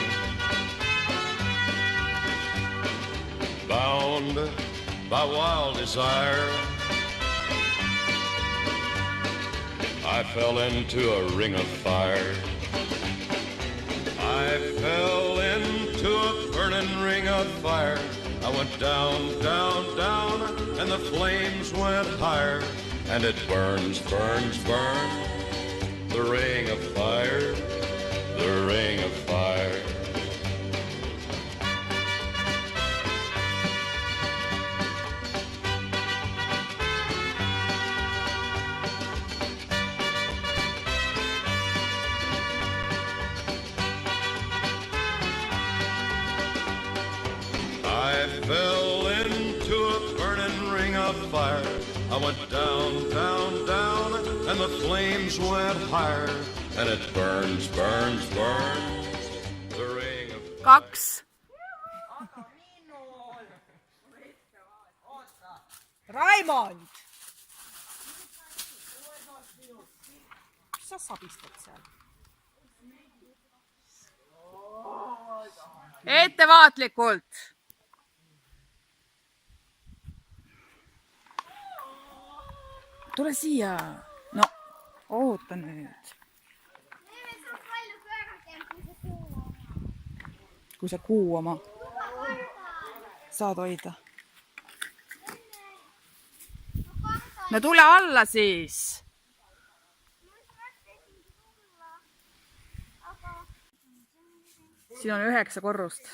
Speaker 1: Bound by wild desire, I fell into a ring of fire. I fell into a burning ring of fire. I went down, down, down, and the flames went higher. And it burns, burns, burns, the ring of fire, the ring of fire. I fell into a burning ring of fire. I went down, down, down, and the flames went higher. And it burns, burns, burns, the ring of fire.
Speaker 3: 2. Raimond! Mis sa sabistad seal? Ettevaatlikult! Tule siia! No, oota nüüd. Kui sa kuu oma saad hoida. No tule alla siis! Siin on 9 korrust.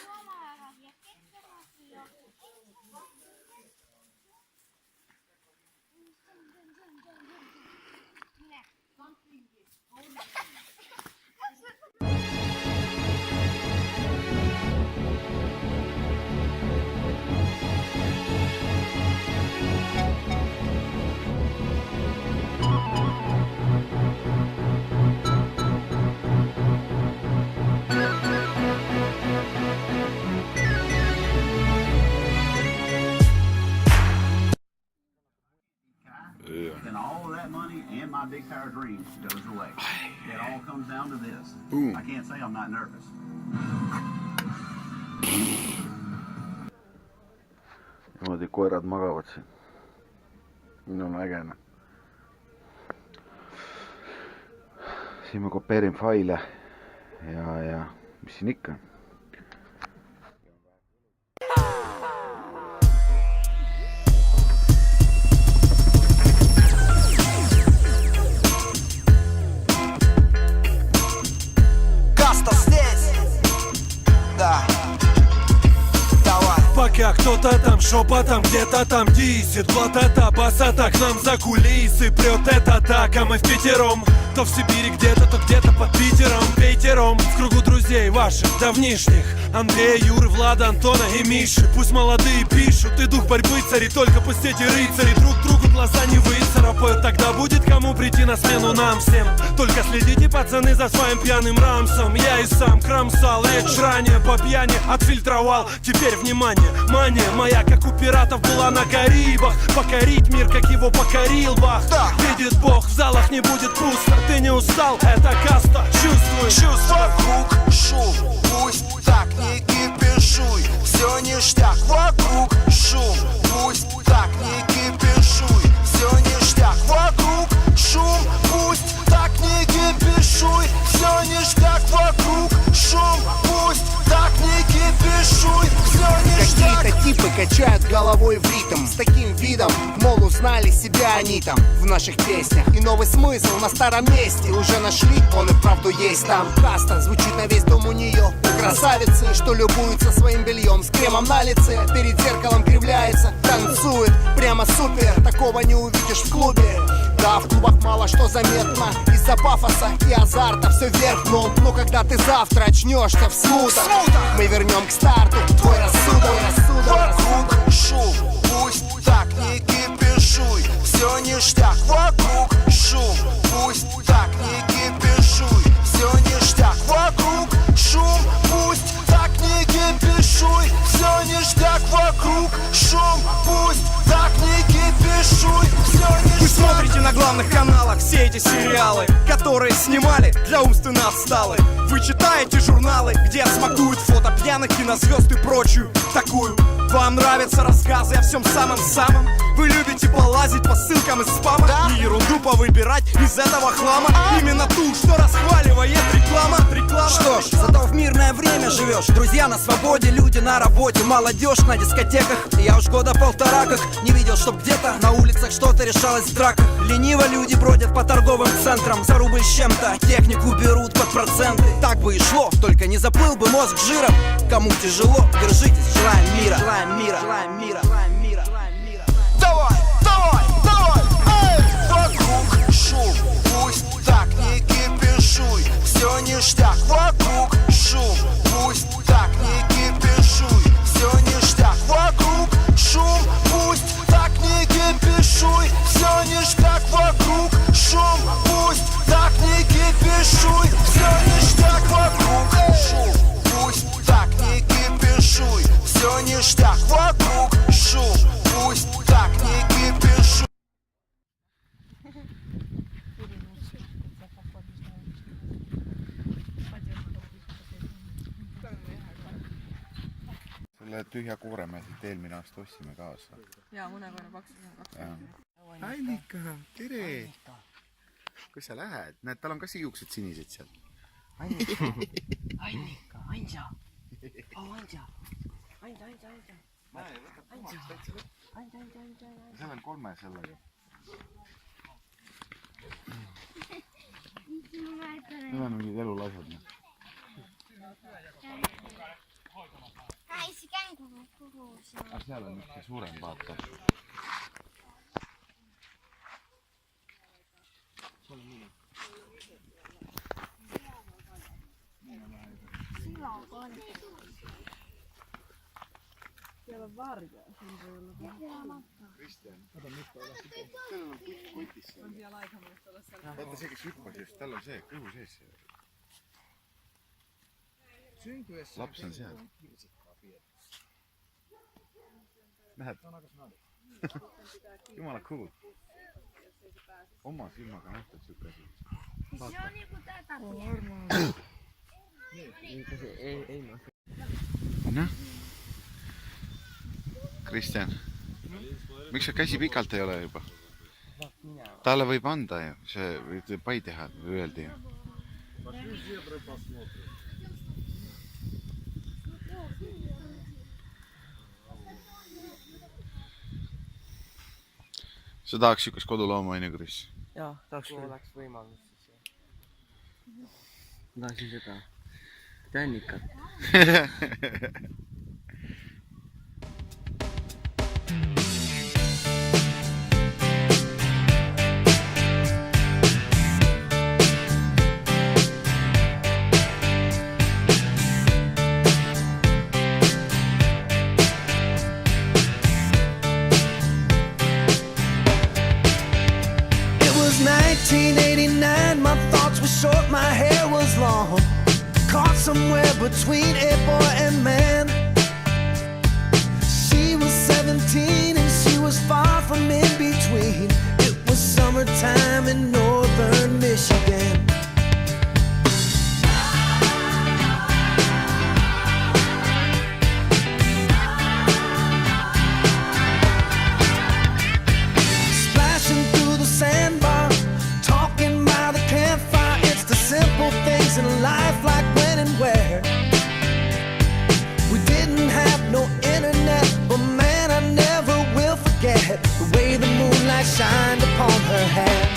Speaker 13: And all of that money and my big power dreams goes away. It all comes down to this.
Speaker 5: Boom.
Speaker 13: I can't say I'm not nervous.
Speaker 5: Niimoodi koerad magavad siin. Minu on äge. Siin ma kopeerin faile ja mis siin ikka.
Speaker 14: Пока кто-то там шепотом где-то там дисит, вот это басата к нам за кулисы прет эта атака. Мы впятером, то в Сибири где-то, то где-то под Питером. Пейтером в кругу друзей ваших давнишних: Андрея, Юры, Влада, Антона и Миши. Пусть молодые пишут, и дух борьбы цари, только пусть эти рыцари друг другу глаза не выцарапают. Тогда будет кому прийти на смену нам всем. Только следите, пацаны, за своим пьяным рамсом. Я и сам кромсал речь ранее по пьяни, отфильтровал. Теперь внимание, мания моя, как у пиратов, была на Карибах. Покорить мир, как его покорил Бах. Видит Бог, в залах не будет пусто. Ты не устал, это каста, чувствуй.
Speaker 2: Вокруг шум, пусть так не кипишуй. Все ништяк, вокруг шум, пусть так не кипишуй. Все ништяк, вокруг шум, пусть так не кипишуй. Все ништяк, вокруг шум, пусть так не кипишуй. Все ништяк.
Speaker 15: Какие-то типы качают головой в ритм с таким видом, мол, узнали себя они там в наших песнях. И новый смысл на старом месте уже нашли, он и вправду есть там. Каста звучит на весь дом у нее. Красавицы, что любуются своим бельем с кремом на лице, перед зеркалом кривляется, танцует прямо супер. Такого не увидишь в клубе. Да, в клубах мало что заметно из-за пафоса и азарта все вверх дном. Но когда ты завтра очнешься в смутах, мы вернем к старту твой рассудок.
Speaker 2: Вокруг шум, пусть так не кипишуй. Все ништяк, вокруг шум, пусть так не кипишуй. Все ништяк, вокруг шум, пусть так не кипишуй. Все ништяк, вокруг шум, пусть так не кипишуй. Все
Speaker 16: главных каналах все эти сериалы, которые снимали для умственно отсталых. Вы читаете журналы, где смакуют фото пьяных кинозвезд и прочую такую. Вам нравятся рассказы о всем самом-самом. Вы любите полазить по ссылкам из спама, да? И ерунду повыбирать из этого хлама, именно ту, что расхваливает реклама. Что ж, зато в мирное время живешь. Друзья на свободе, люди на работе, молодежь на дискотеках. Я уж года полтора как не видел, чтоб где-то на улицах что-то решалось в драках. Лениво люди бродят по торговым центрам, за рубль с чем-то технику берут под проценты. Так бы и шло, только не заплыл бы мозг жиром. Кому тяжело, держитесь, желаем мира. Желаем мира, желаем мира, желаем мира, желаем мира.
Speaker 15: Давай, давай, давай, эй! Вокруг шум, пусть так не кипишуй. Все ништяк, вокруг шум, пусть так не кипишуй. Все ништяк, вокруг шум, пусть так не кипишуй. Все ништяк, вокруг шум, пусть так не кипишуй. Все ништяк, вокруг шум, пусть так не кипишуй. Все ништяк, вокруг шум, пусть так не кипишуй.
Speaker 5: Selle tühja kuuremäe siit eelmine aasta ostsime kaasa.
Speaker 3: Jaa, mõnekorra paksusin.
Speaker 5: Annika, tere! Kus sa lähed? Näed, tal on ka siuksed sinised seal.
Speaker 10: Annika, Anja. Anja.
Speaker 5: Seal on 3 sellega. Need on mingid elulasjad. Seal on üks suurem vaata.
Speaker 3: Siellä on varja.
Speaker 5: Kristjan. Seal on kutis.
Speaker 3: On siellä aikamuista olla seal.
Speaker 5: Vaata see, kes hüppas just, tal on see kõhu sees. Laps on seal. Nähed? Jumala cool. Oma silmaga nähtad siuke asi.
Speaker 11: See on nagu täda.
Speaker 5: Noh. Kristjan, miks sa käsi pikalt ei ole juba? Talle võib anda ju, see võib pai teha, öeldi ju. Sa tahaks siukest kodulooma, on ju, Kris?
Speaker 10: Jaa, tahaks kui oleks võimalus siis. Ma tahaksin seda Annikat.
Speaker 2: It was 1989, my thoughts were short, my hair was long. Caught somewhere between a boy and man. She was 17 and she was far from in between. It was summertime in northern Michigan. Splashing through the sandbar, talking by the campfire. It's the simple things in life, like when and where. We didn't have no internet, but man, I never will forget the way the moonlight shined upon her hair.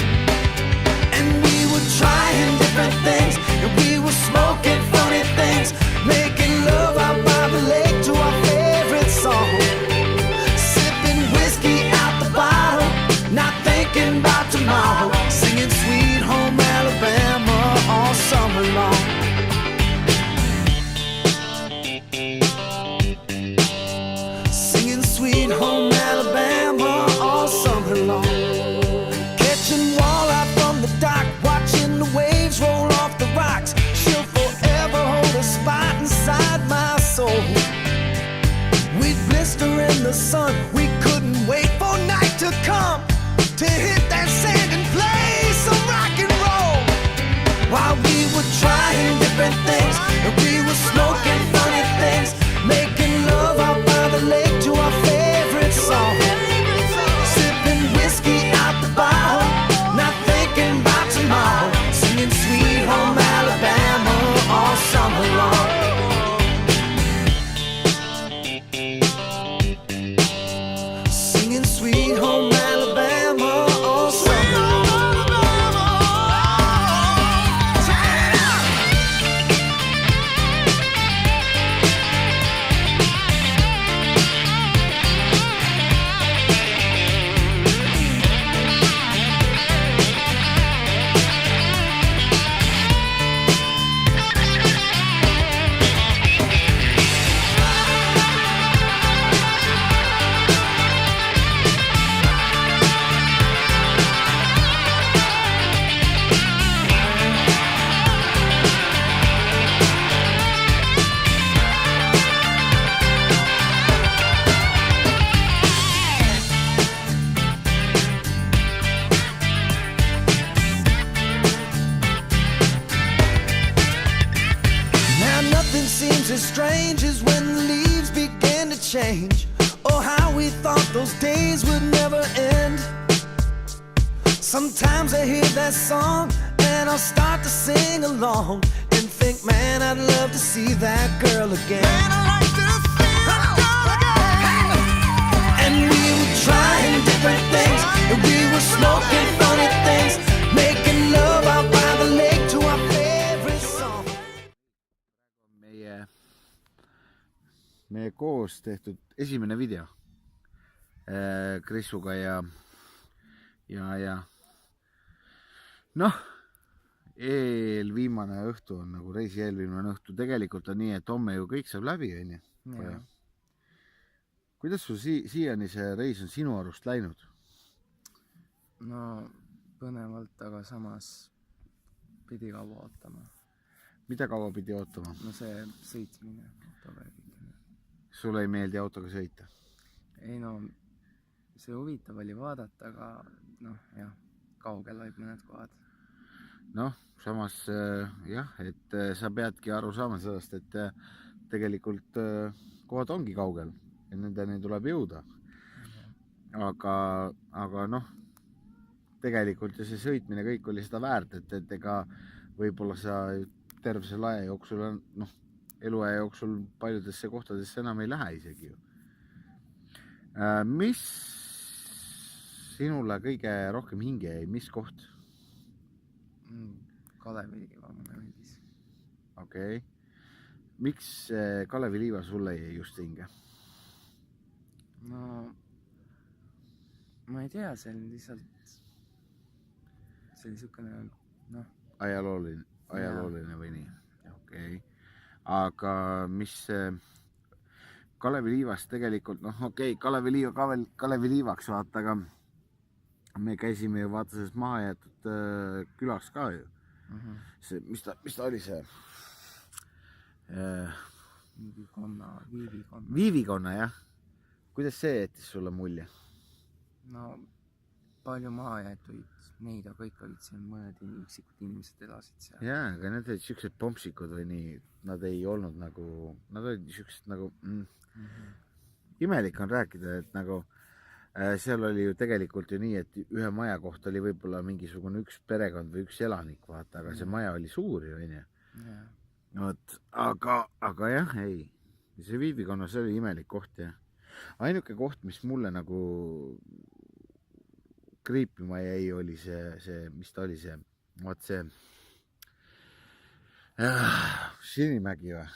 Speaker 17: change. Oh, how we thought those days would never end. Sometimes I hear that song and I'll start to sing along and think, man, I'd love to see that girl again. Man, I'd like to see that girl again. And we were trying different things, and we were smoking funny things, making love out by the lake to our favorite song.
Speaker 5: Meie koos tehtud esimene video Krisuga ja noh, eelviimane õhtu on nagu reisi eelviimane õhtu. Tegelikult on nii, et homme ju kõik saab läbi, on ju. Kuidas sul siiani see reis on sinu arust läinud?
Speaker 10: No põnevalt, aga samas pidi kaua ootama.
Speaker 5: Mida kaua pidi ootama?
Speaker 10: No see sõitmine autoga.
Speaker 5: Sulle ei meeldi autoga sõita?
Speaker 10: Ei no, see huvitav oli vaadata, aga noh, jah, kaugel võib mõned kohad.
Speaker 5: Noh, samas jah, et sa peadki aru saama sellest, et tegelikult kohad ongi kaugel ja nendeni tuleb jõuda. Aga noh, tegelikult see sõitmine kõik oli seda väärt, et ega võib-olla sa terve selle aja jooksul, noh, eluaja jooksul paljudesse kohtadesse enam ei lähe isegi ju. Mis sinule kõige rohkem hinge jäi, mis koht?
Speaker 10: Kalevi Liiva mulle meeldis.
Speaker 5: Okei. Miks Kalevi Liiva sulle jäi just hinge?
Speaker 10: No, ma ei tea, see oli lihtsalt, see oli niisugune, noh.
Speaker 5: Ajalooline või nii? Okei. Aga mis Kalevi Liivast tegelikult, noh okei, Kalevi Liivaks vaata, aga me käisime ju vaata sellest maha jäetud külas ka ju. See, mis ta oli see? Viivikonna, jah. Kuidas see jättis sulle mulje?
Speaker 10: No, palju maha jäetuid, neid, aga kõik olid seal mõned üksikud inimesed elasid seal.
Speaker 5: Jaa, aga need olid siuksed pompsikud või nii, nad ei olnud nagu, nad olid siuksed nagu, imelik on rääkida, et nagu seal oli ju tegelikult ju nii, et ühe maja kohta oli võib-olla mingisugune üks perekond või üks elanik, vaata, aga see maja oli suur ju, on ju. Aga jah, ei. See Viivikonna, see oli imelik koht, jah. Ainuke koht, mis mulle nagu kriipima jäi, oli see, mis ta oli see, vaat see Sinimägi või?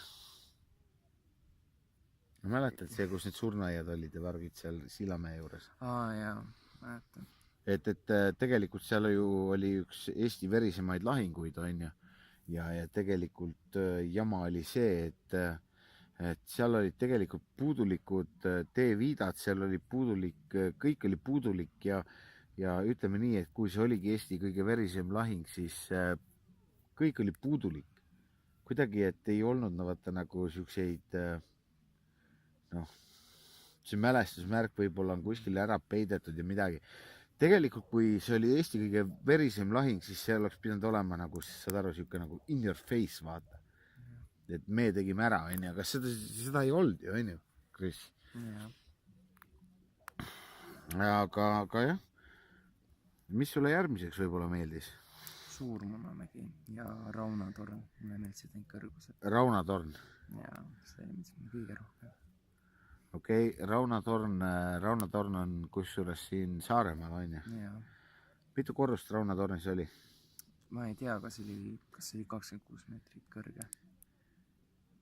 Speaker 5: Ma mäletad see, kus need surnuaiad olid ja värgid seal Sillamäe juures?
Speaker 10: Jaa, mäletan.
Speaker 5: Et tegelikult seal ju oli üks Eesti verisemaid lahinguid, on ju. Ja tegelikult jama oli see, et seal olid tegelikult puudulikud teeviidad, seal oli puudulik, kõik oli puudulik ja ütleme nii, et kui see oligi Eesti kõige verisem lahing, siis kõik oli puudulik. Kuidagi, et ei olnud nagu siukseid, noh, see mälestusmärk võib-olla on kuskil ära peidetud ja midagi. Tegelikult, kui see oli Eesti kõige verisem lahing, siis see oleks pidanud olema nagu, saad aru, siuke nagu in your face, vaata. Et me tegime ära, on ju, aga seda ei olnud ju, on ju, Kris? Aga jah, mis sulle järgmiseks võib-olla meeldis?
Speaker 10: Suurmunamägi ja Raunatorn, mulle meeldisid neid kõrgused.
Speaker 5: Raunatorn?
Speaker 10: Jaa, see meeldis kõige rohkem.
Speaker 5: Okei, Raunatorn on kusjuures siin Saaremaal, on ju?
Speaker 10: Jaa.
Speaker 5: Mitu korrust Raunatornis oli?
Speaker 10: Ma ei tea, kas oli 26 meetrit kõrge.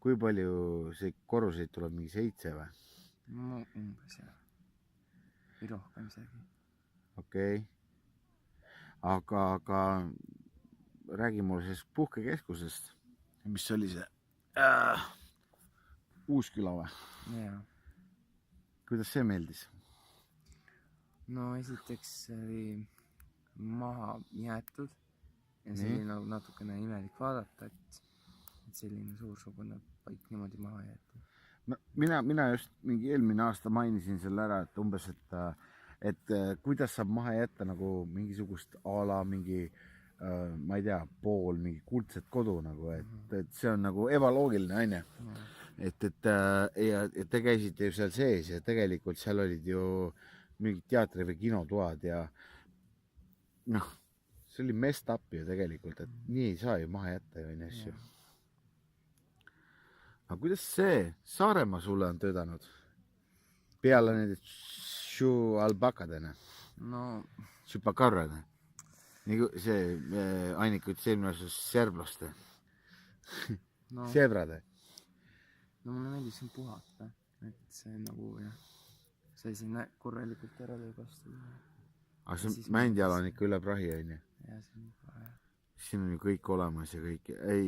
Speaker 5: Kui palju see korruseid tuleb, mingi 7 või?
Speaker 10: No umbes jah. Või rohkem isegi.
Speaker 5: Okei. Aga räägi mulle sellest puhkekeskusest, mis oli see Uusküla või?
Speaker 10: Jaa.
Speaker 5: Kuidas see meeldis?
Speaker 10: No esiteks oli maha jäetud ja see oli nagu natukene imelik vaadata, et selline suursugune paik niimoodi maha jäeti.
Speaker 5: No, mina just mingi eelmine aasta mainisin selle ära, et umbes, et kuidas saab maha jätta nagu mingisugust ala mingi, ma ei tea, pool mingi kuldset kodu nagu, et see on nagu ebaloogiline, on ju. et te käisite ju seal sees ja tegelikult seal olid ju mingid teatri- või kinotoad ja noh, see oli messed up ju tegelikult, et nii ei saa ju maha jätta ju neid asju. aga kuidas see Saaremaa sulle on töötanud? Peale nende alpakadena?
Speaker 10: No
Speaker 5: Chupacarrad. Nagu see Annika ütles eelmine aasta serblaste.
Speaker 10: No.
Speaker 5: Sebrade.
Speaker 10: No mulle meeldis siin puhata, et see nagu jah, sai siin korralikult ära lõigasta.
Speaker 5: Aga see mändjala on ikka üle prahi, on ju?
Speaker 10: Ja see on ikka jah.
Speaker 5: Siin on ju kõik olemas ja kõik. Ei,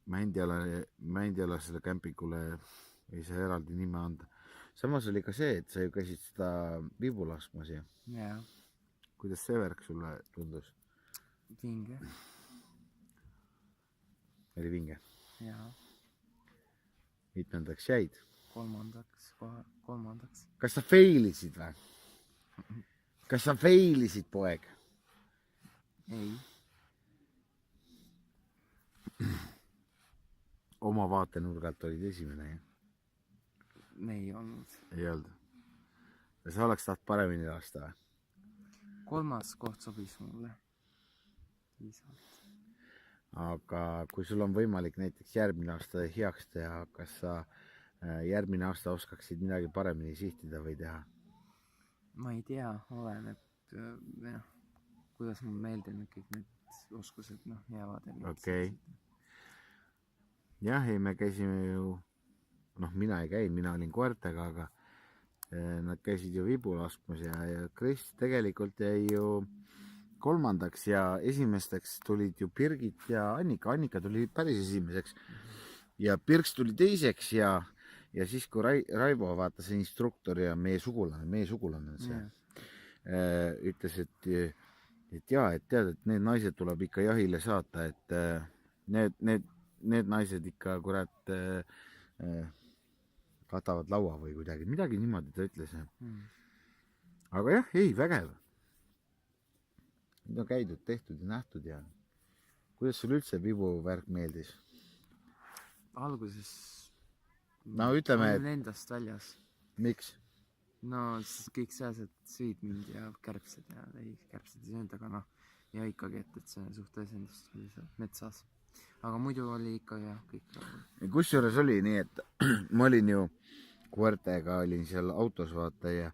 Speaker 5: mändjalasele kämpikule ei saa eraldi nime anda. Samas oli ka see, et sa ju käisid seda vibu laskmas ja.
Speaker 10: Jaa.
Speaker 5: Kuidas see värk sulle tundus?
Speaker 10: Vinge.
Speaker 5: Oli vinge?
Speaker 10: Jaa.
Speaker 5: Mitmendaks jäid?
Speaker 10: Kolmandaks.
Speaker 5: Kas sa failisid või? Kas sa failisid, poeg?
Speaker 10: Ei.
Speaker 5: Oma vaatenurgalt olid esimene, jah?
Speaker 10: Ei olnud.
Speaker 5: Ei olnud. Ja sa oleks taht paremini lasta või?
Speaker 10: Kolmas koht sobis mulle.
Speaker 5: Aga kui sul on võimalik näiteks järgmine aasta heaks teha, kas sa järgmine aasta oskaksid midagi paremini sihtida või teha?
Speaker 10: Ma ei tea, oleneb, kuidas mul meeldinud kõik need oskused jäävad.
Speaker 5: Okei. Jah, ei, me käisime ju, mina ei käinud, mina olin koertega, aga nad käisid ju vibu laskmas ja Kris tegelikult jäi ju kolmandaks ja esimesteks tulid ju Birgit ja Annika. Annika tuli päris esimeseks ja Birks tuli teiseks ja siis kui Raivo vaatas instruktor ja meie sugulane on see, ütles, et tead, et need naised tuleb ikka jahile saata, et need naised ikka kurat katavad laua või midagi niimoodi ta ütles. Aga jah, ei, vägev. Nüüd on käidud, tehtud ja nähtud ja kuidas sul üldse vibu värk meeldis?
Speaker 10: Alguses
Speaker 5: ütleme,
Speaker 10: olin endast väljas.
Speaker 5: Miks?
Speaker 10: No siis kõik sääsed sõid mind ja kärbsed ja kärbsed ei söönud, aga ja ikkagi, et see suhteesendus oli seal metsas. Aga muidu oli ikka jah, kõik.
Speaker 5: Kusjuures oli nii, et ma olin ju koertega, olin seal autos vaata ja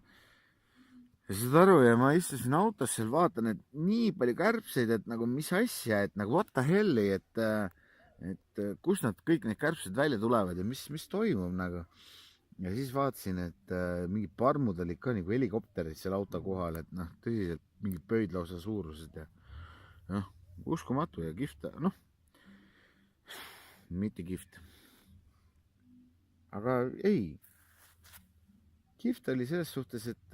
Speaker 5: saad aru ja ma istusin autos seal, vaatan, et nii palju kärbseid, et nagu mis asja, et nagu what the hell'i, et kus nad kõik need kärbsed välja tulevad ja mis toimub nagu. Ja siis vaatasin, et mingid parmud olid ka nagu helikopterid seal auto kohal, et tõsiselt mingid pöidlausa suurused ja uskumatu ja kihvt, mitte kihvt. Aga ei, kihvt oli selles suhtes, et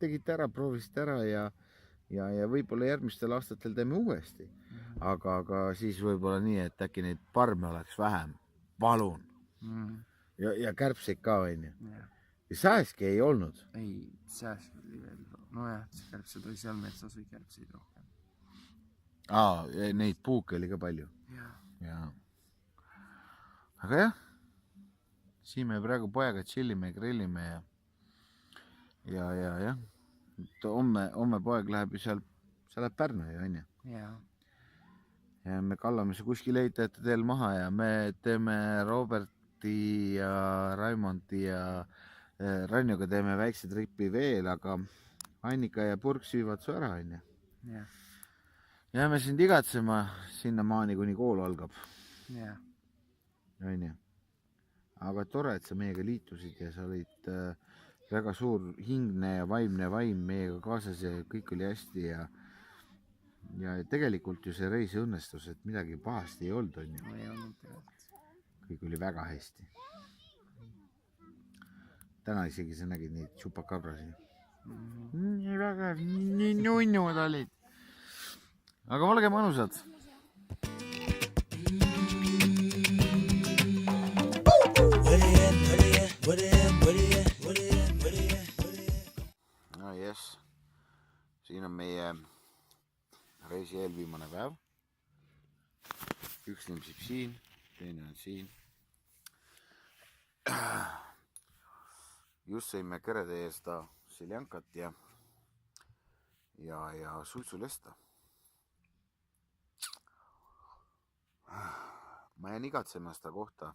Speaker 5: tegite ära, proovisite ära ja võib-olla järgmistel aastatel teeme uuesti. Aga siis võib-olla nii, et äkki neid parme oleks vähem. Palun. Ja kärbseid ka, on ju. Ja sääski ei olnud.
Speaker 10: Ei, sääsk oli veel. Nojah, kärbsed oli seal metsas või kärbseid rohkem.
Speaker 5: Neid puuke oli ka palju.
Speaker 10: Jaa.
Speaker 5: Aga jah, siin me praegu poega chillime ja grillime ja homme poeg läheb ju seal läheb Pärnu ju, on ju.
Speaker 10: Jaa.
Speaker 5: Ja me kallame see kuskil ehitajate teel maha ja me teeme Roberti ja Raimonti ja Ranjuga teeme väikse tripi veel, aga Annika ja Purk süüvad su ära, on ju. Jääme sind igatsema sinnamaani, kuni kool algab.
Speaker 10: Jaa.
Speaker 5: On ju. Aga tore, et sa meiega liitusid ja sa olid väga suur hingne ja vaimne vaim meiega kaasas ja kõik oli hästi ja tegelikult ju see reis õnnestus, et midagi pahasti ei olnud, on ju.
Speaker 10: Ei olnud tegelikult.
Speaker 5: Kõik oli väga hästi. Täna isegi sa nägid neid Chupacabrasi. Nii väga, nii nunnud olid. Aga olge mõnusad. Yes. Siin on meie reisi eelviimane päev. Üks limpsib siin, teine on siin. just sõime Keretee seda seljankat ja suitsulesta. Ma jään igatsema seda kohta,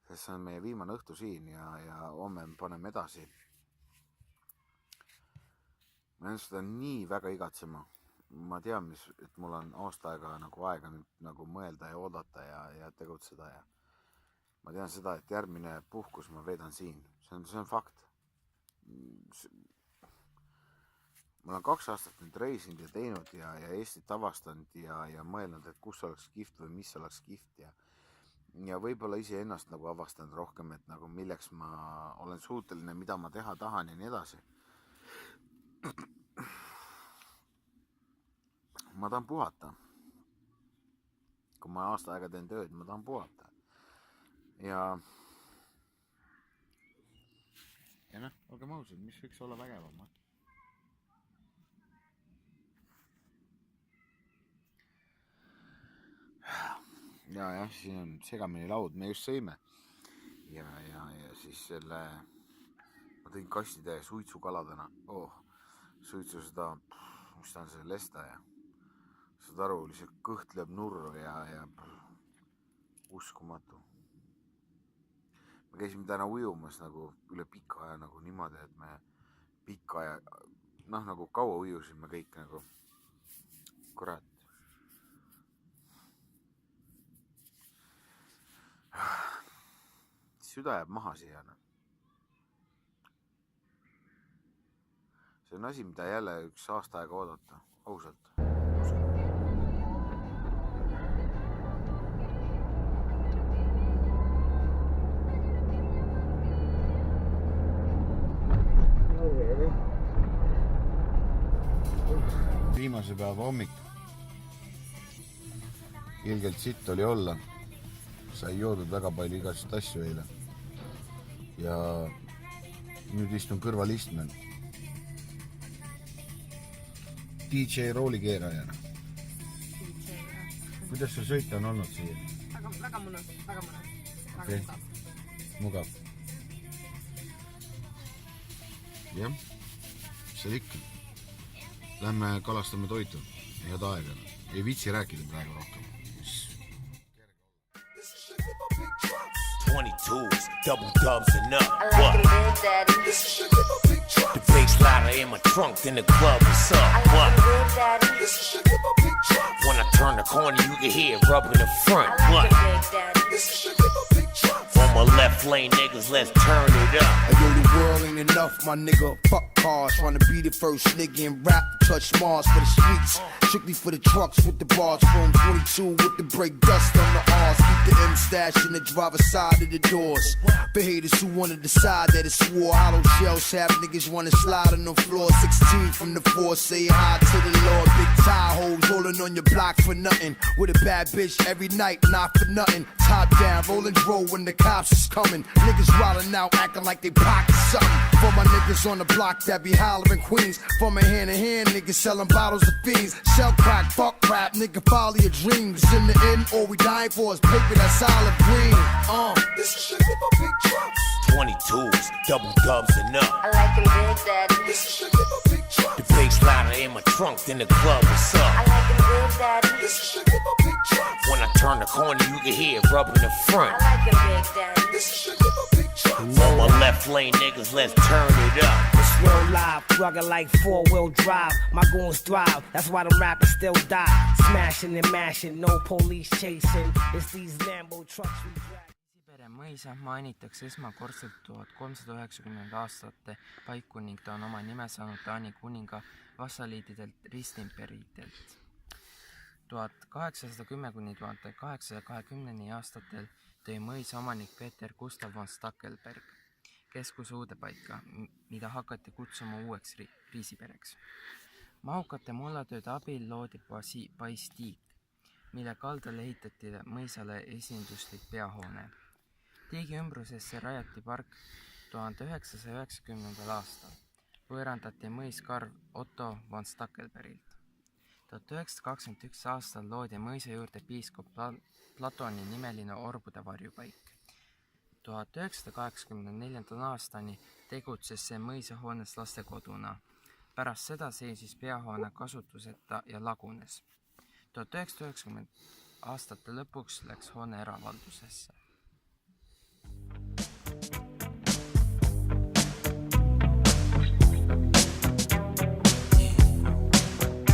Speaker 5: sest see on meie viimane õhtu siin ja homme paneme edasi. Ma jään seda nii väga igatsema. Ma tean, et mul on aasta aega nagu mõelda ja oodata ja tegutseda ja ma tean seda, et järgmine puhkus ma veedan siin. See on fakt. Ma olen 2 aastat nüüd reisinud ja teinud ja Eestit avastanud ja mõelnud, et kus oleks kihvt või mis oleks kihvt ja võib-olla ise ennast nagu avastanud rohkem, et nagu milleks ma olen suuteline, mida ma teha tahan ja nii edasi. Ma tahan puhata. Kui ma aasta aega teen tööd, ma tahan puhata. Ja olgem ausad, mis võiks olla vägevam? Ja, siin on segamini laud, me just sõime. Ja siis selle, ma tõin kastide suitsukaladena. Suitsu seda, mis ta on see lesta ja saad aru, lihtsalt kõht lööb nurru ja uskumatu. Me käisime täna ujumas nagu üle pika aja nagu niimoodi, et me pika aja, nagu kaua ujusime kõik nagu, kurat. Süda jääb maha siia. See on asi, mida jälle 1 aasta aega oodata, ausalt. Viimase päeva hommik. Ilgelt sitt oli olla. Sai joodud väga palju igast asju eile. Ja nüüd istun kõrval istmel. DJ roolikeerajana. Kuidas see sõita on olnud siia?
Speaker 3: Väga mõnus, väga mõnus.
Speaker 5: Okay. Mugav. Jah, see ikka. Lähme kalastame toitu. Head aega. Ei vitsi rääkida praegu rohkem.
Speaker 18: 22s, double dubs and up. What? The bass louder in my trunk than the club. What's up? What? When I turn the corner, you can hear it rubbing the front. What? On my left lane, niggas, let's turn it up.
Speaker 15: Yo, the world ain't enough, my nigga. Fuck cars, trying to be the first nigga in rap to touch Mars for the streets. Strictly for the trucks with the bars. From 22 with the break dust on the R's. Keep the M stash in the driver's side of the doors. For haters who wanna decide that it's war. Hollow shells have niggas wanna slide on the floor. 16 from the 4, say hi to the Lord. Big tie hoes rolling on your block for nothing. With a bad bitch every night, not for nothing. Top down, rolling dro when the cops is coming. Niggas wildin' out, acting like they pocket something. For my niggas on the block that be hollering Queens. From a hand to hand, niggas selling bottles of fiends. Shell crack, fuck rap, nigga, follow your dreams. In the end, all we dying for is paper that's solid green. This is shit for big trucks.
Speaker 18: 22s, double dubs and up.
Speaker 11: I like them big, daddy.
Speaker 15: This is shit for big trucks.
Speaker 18: The bass louder in my trunk than the club. What's up?
Speaker 11: I like them big, daddy.
Speaker 15: This is shit for big trucks.
Speaker 18: When I turn the corner, you can hear it rubbing the front.
Speaker 11: I like them big, daddy.
Speaker 15: This is shit for big trucks.
Speaker 18: On my left lane, niggas, let's turn it up.
Speaker 19: It's real live, rugged like 4-wheel drive. My goons thrive, that's why the rappers still die. Smashing and mashing, no police chasing. It's these Lambo trucks we drag.
Speaker 10: Mõisa mainitakse esmakordselt 1390 aastate paiku ning ta on oma nime saanud Taani kuninga vassaliididelt ristimperiitelt. 1810–1820 aastatel tõi mõisa omanik Peter Gustav von Stackelberg keskus uude paika, mida hakati kutsuma uueks riisipereks. Mahukate mullatööde abil loodi paistiik, mille kaldal ehitati mõisale esinduslik peahoone. Tiigi ümbrusesse rajati park 1990. aastal. Võõrandati mõis Karl Otto von Stackelbergilt. 1921 aastal loodi mõisa juurde piiskop Platoni nimeline orbude varjupaik. 1984. aastani tegutses see mõisahoones lastekoduna. Pärast seda seisis peahoone kasutuseta ja lagunes. 1990 aastate lõpuks läks hoone eravaldusesse.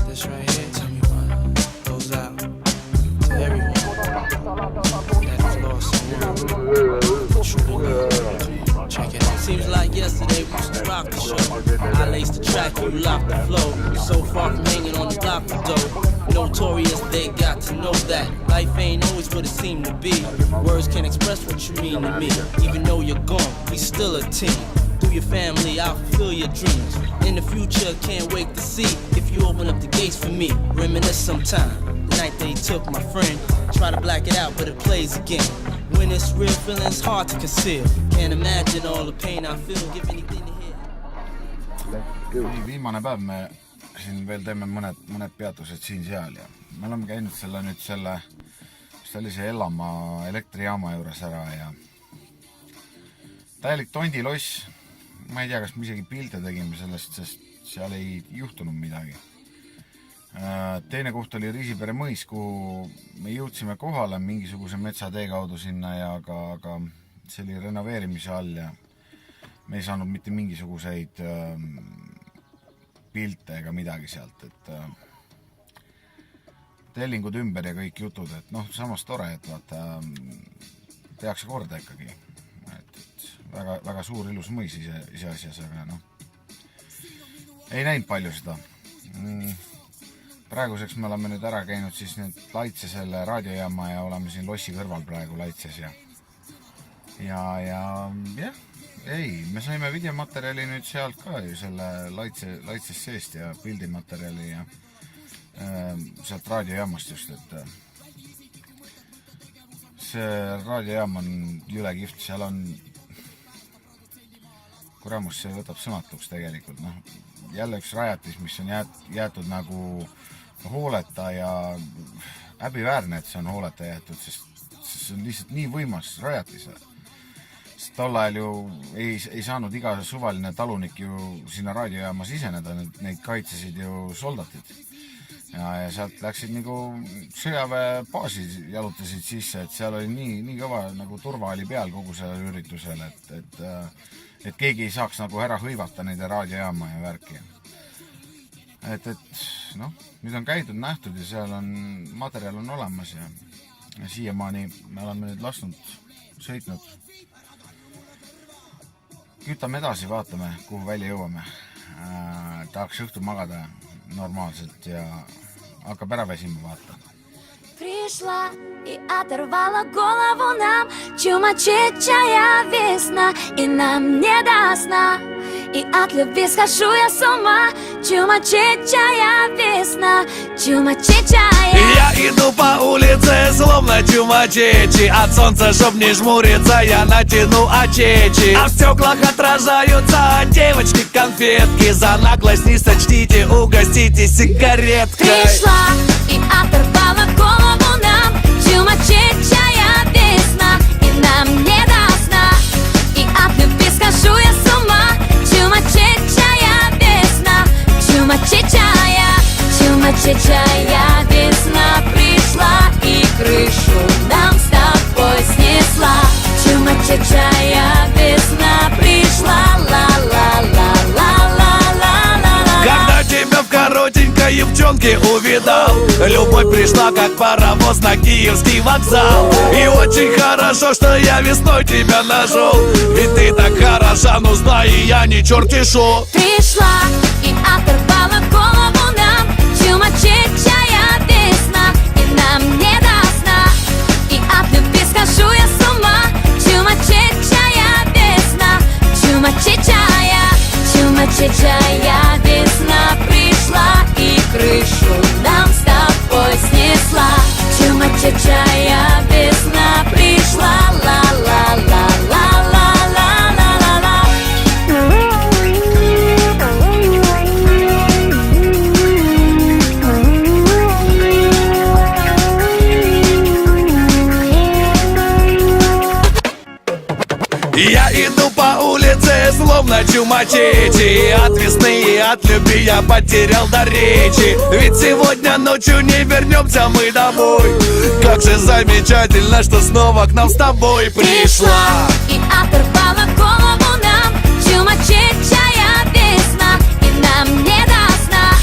Speaker 20: This right here, tell me what goes out to everyone that has lost someone. Check it out.
Speaker 21: Seems like yesterday we used to rock the show. I laced the track, you locked the flow. So far from hanging on the block of dough. Notorious, they got to know that life ain't always what it seemed to be. Words can't express what you mean to me. Even though you're gone, we still a team. Through your family, I'll fulfill your dreams. In the future, can't wait to see if you open up the gates for me. Reminisce sometime. The night they took my friend. Try to black it out, but it plays again. When it's real, feeling's hard to conceal. Can't imagine all the pain I feel. Give anything to hear.
Speaker 5: Viimane päev me siin veel teeme mõned peatused siin-seal ja me oleme käinud sellise Elamaa elektrijaama juures ära ja täielik tondiloss. Ma ei tea, kas me isegi pilte tegime sellest, sest seal ei juhtunud midagi. Teine koht oli Riisipere mõis, kuhu me jõudsime kohale mingisuguse metsatee kaudu sinna ja aga see oli renoveerimise all ja me ei saanud mitte mingisuguseid pilte ega midagi sealt, et tellingud ümber ja kõik jutud, et samas tore, et vaata tehakse korda ikkagi, et väga suur ilus mõis ise asjas, aga ei näinud palju seda. Praeguseks me oleme nüüd ära käinud siis nüüd Laitse selle raadiojaama ja oleme siin lossi kõrval praegu Laitses ja me saime videomaterjali nüüd sealt ka ju selle Laitses seest ja pildimaterjali ja sealt raadiojaamast just, et see raadiojaam on jüle kihvt, seal on kuramus, see võtab sõnatuks tegelikult, jälle üks rajatis, mis on jäetud nagu hooleta ja häbiväärne, et see on hooleta jäetud, sest see on lihtsalt nii võimas rajatis. Tol ajal ju ei saanud iga suvaline talunik ju sinna raadiojaama siseneda, neid kaitsesid ju soldatid. Ja sealt läksid nagu sõjaväebaasi jalutasid sisse, et seal oli nii kõva nagu turva oli peal kogu sellel üritusel, et keegi ei saaks nagu ära hõivata nende raadiojaama ja värki. Et nüüd on käidud, nähtud ja seal on materjal on olemas ja siiamaani me oleme nüüd sõitnud. Kütame edasi, vaatame, kuhu välja jõuame. Tahaks õhtul magada normaalselt ja hakkab ära väsima vaata.
Speaker 12: Пришла и оторвала голову нам чумачечая весна, и нам не до сна, и от любви схожу я с ума. Чумачечая весна, чумачечая.
Speaker 14: Я иду по улице, словно чумачечи. От солнца, чтоб не жмуриться, я натяну очечи. А в стеклах отражаются девочки-конфетки. За наглость не сочтите, угостите сигареткой.
Speaker 12: Пришла и оторвала голову нам чумачечая весна, и нам не до сна, и от любви схожу я с ума. Чумачечая весна, чумачечая, чумачечая весна пришла и крышу нам с тобой снесла. Чумачечая весна пришла, ла-ла-ла-ла-ла-ла-ла-ла.
Speaker 14: Когда тебя в коротенькой юбчонке увидал, любовь пришла, как паровоз на Киевский вокзал. И очень хорошо, что я весной тебя нашел, ведь ты так хороша, но знай, я не чертишу.
Speaker 12: Пришла и оторвала голову нам чумачечая весна, и нам не до сна, и от любви схожу я с ума. Чумачечая весна, чумачечая, чумачечая весна пришла и крышу нам с тобой снесла. Чумачечая весна пришла, ла-ла-ла-ла-ла-ла-ла-ла.
Speaker 14: Я иду по улице, словно чумачечи. От весны и от любви я потерял до речи. Ведь сегодня ночью не вернемся мы домой. Как же замечательно, что снова к нам с тобой пришла.
Speaker 12: И оторвала голову нам чумачечая весна. И нам не до сна.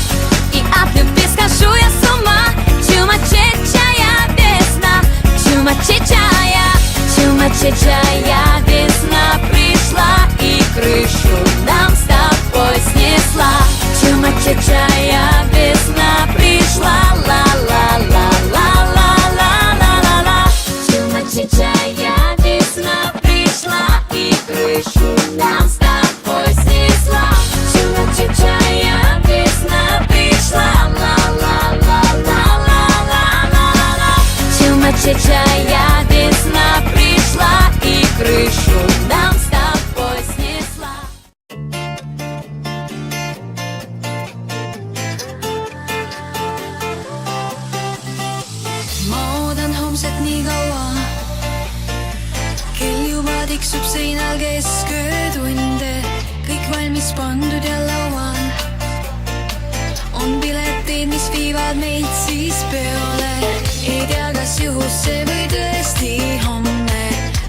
Speaker 12: И от любви схожу я с ума. Чумачечая весна. Чумачечая. Чумачечая весна пришла и крышу нам с тобой снесла. Чумачечая весна пришла, ла-ла-ла-ла-ла-ла-ла-ла-ла. Чумачечая весна пришла и крышу нам с тобой снесла. Чумачечая весна пришла, ла-ла-ла-ла-ла-ла-ла-ла. Чумачечая весна пришла и крышу нам с тобой снесла. Ma oodan homset nii kaua, kell juba tiksub seinal kesköötunde, kõik valmis pandud ja laual on piletid, mis viivad meid siis peole. Ei tea, kas juhusse või tõesti homne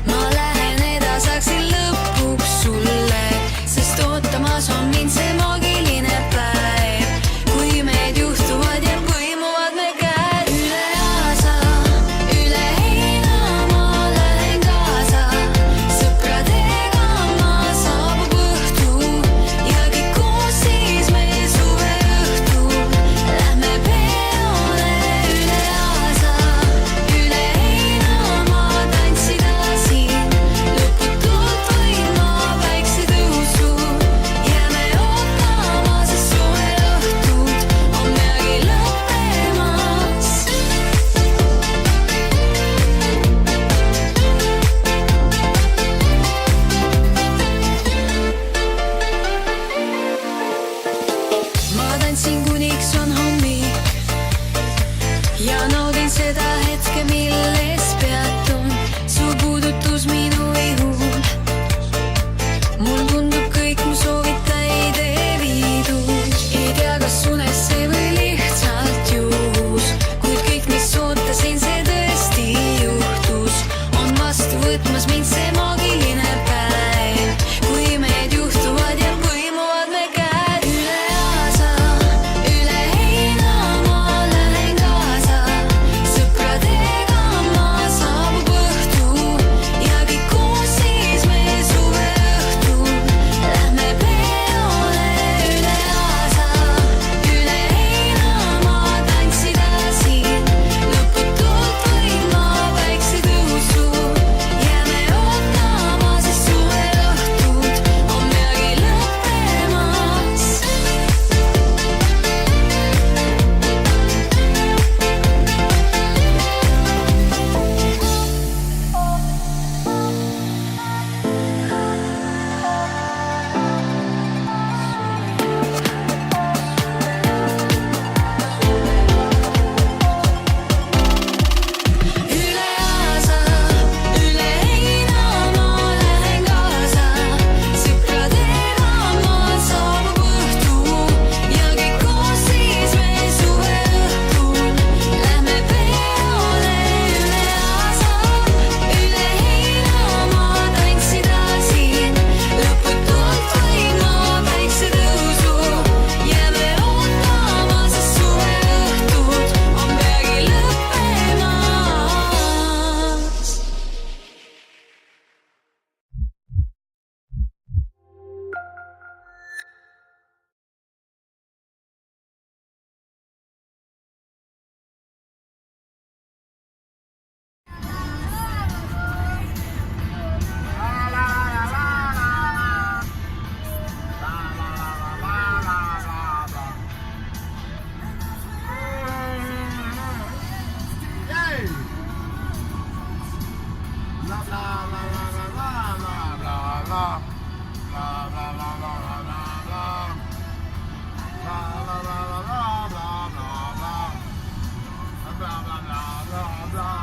Speaker 12: ma lähen edasaksin lõpuks sulle, sest ootamas on mind see maagiline päev, kui meid juhtuvad ja põimuvad me käed. Üle aasa, üle heinamaa lähen kaasa, sõpradega ma saabub õhtu ja kõik koos siis me suveõhtul lähme peole. Üle aasa, üle heinamaa tantsida siin, lõputult võin ma päiksetõusu. Jääme ootama, sest suveõhtud on peagi lõppemas. Ma tantsin kuniks on hommik ja naudin seda hetke, milles peatun. Su puudutus minu ihul, mul tundub kõik mu soovid täide viidud. Ei tea, kas unesse või lihtsalt juhus, kuid kõik, mis ootasin, see tõesti juhtus. On vastu võtmas mind see maagiline päev, kui meid juhtuvad ja põimuvad me käed. Üle aasa, üle heinamaa lähen kaasa, sõpradega ma saabub õhtu ja kõik koos siis me suveõhtul lähme peole. Üle aasa, üle heinamaa tantsida siin, lõputult võin ma päiksetõusu. Jääme ootama, sest suveõhtud on peagi lõppemas. Üle aasa, üle heinamaa lähen kaasa, sõpradega ma saabub õhtu ja kõik koos siis me suveõhtul lähme peole. Üle aasa, üle heinamaa tantsida siin, lõputult võin ma päiksetõusu. Jääme ootama, sest suveõhtud on peagi lõppemas.
Speaker 5: Blah, blah, blah, blah, blah, blah, blah, blah, blah.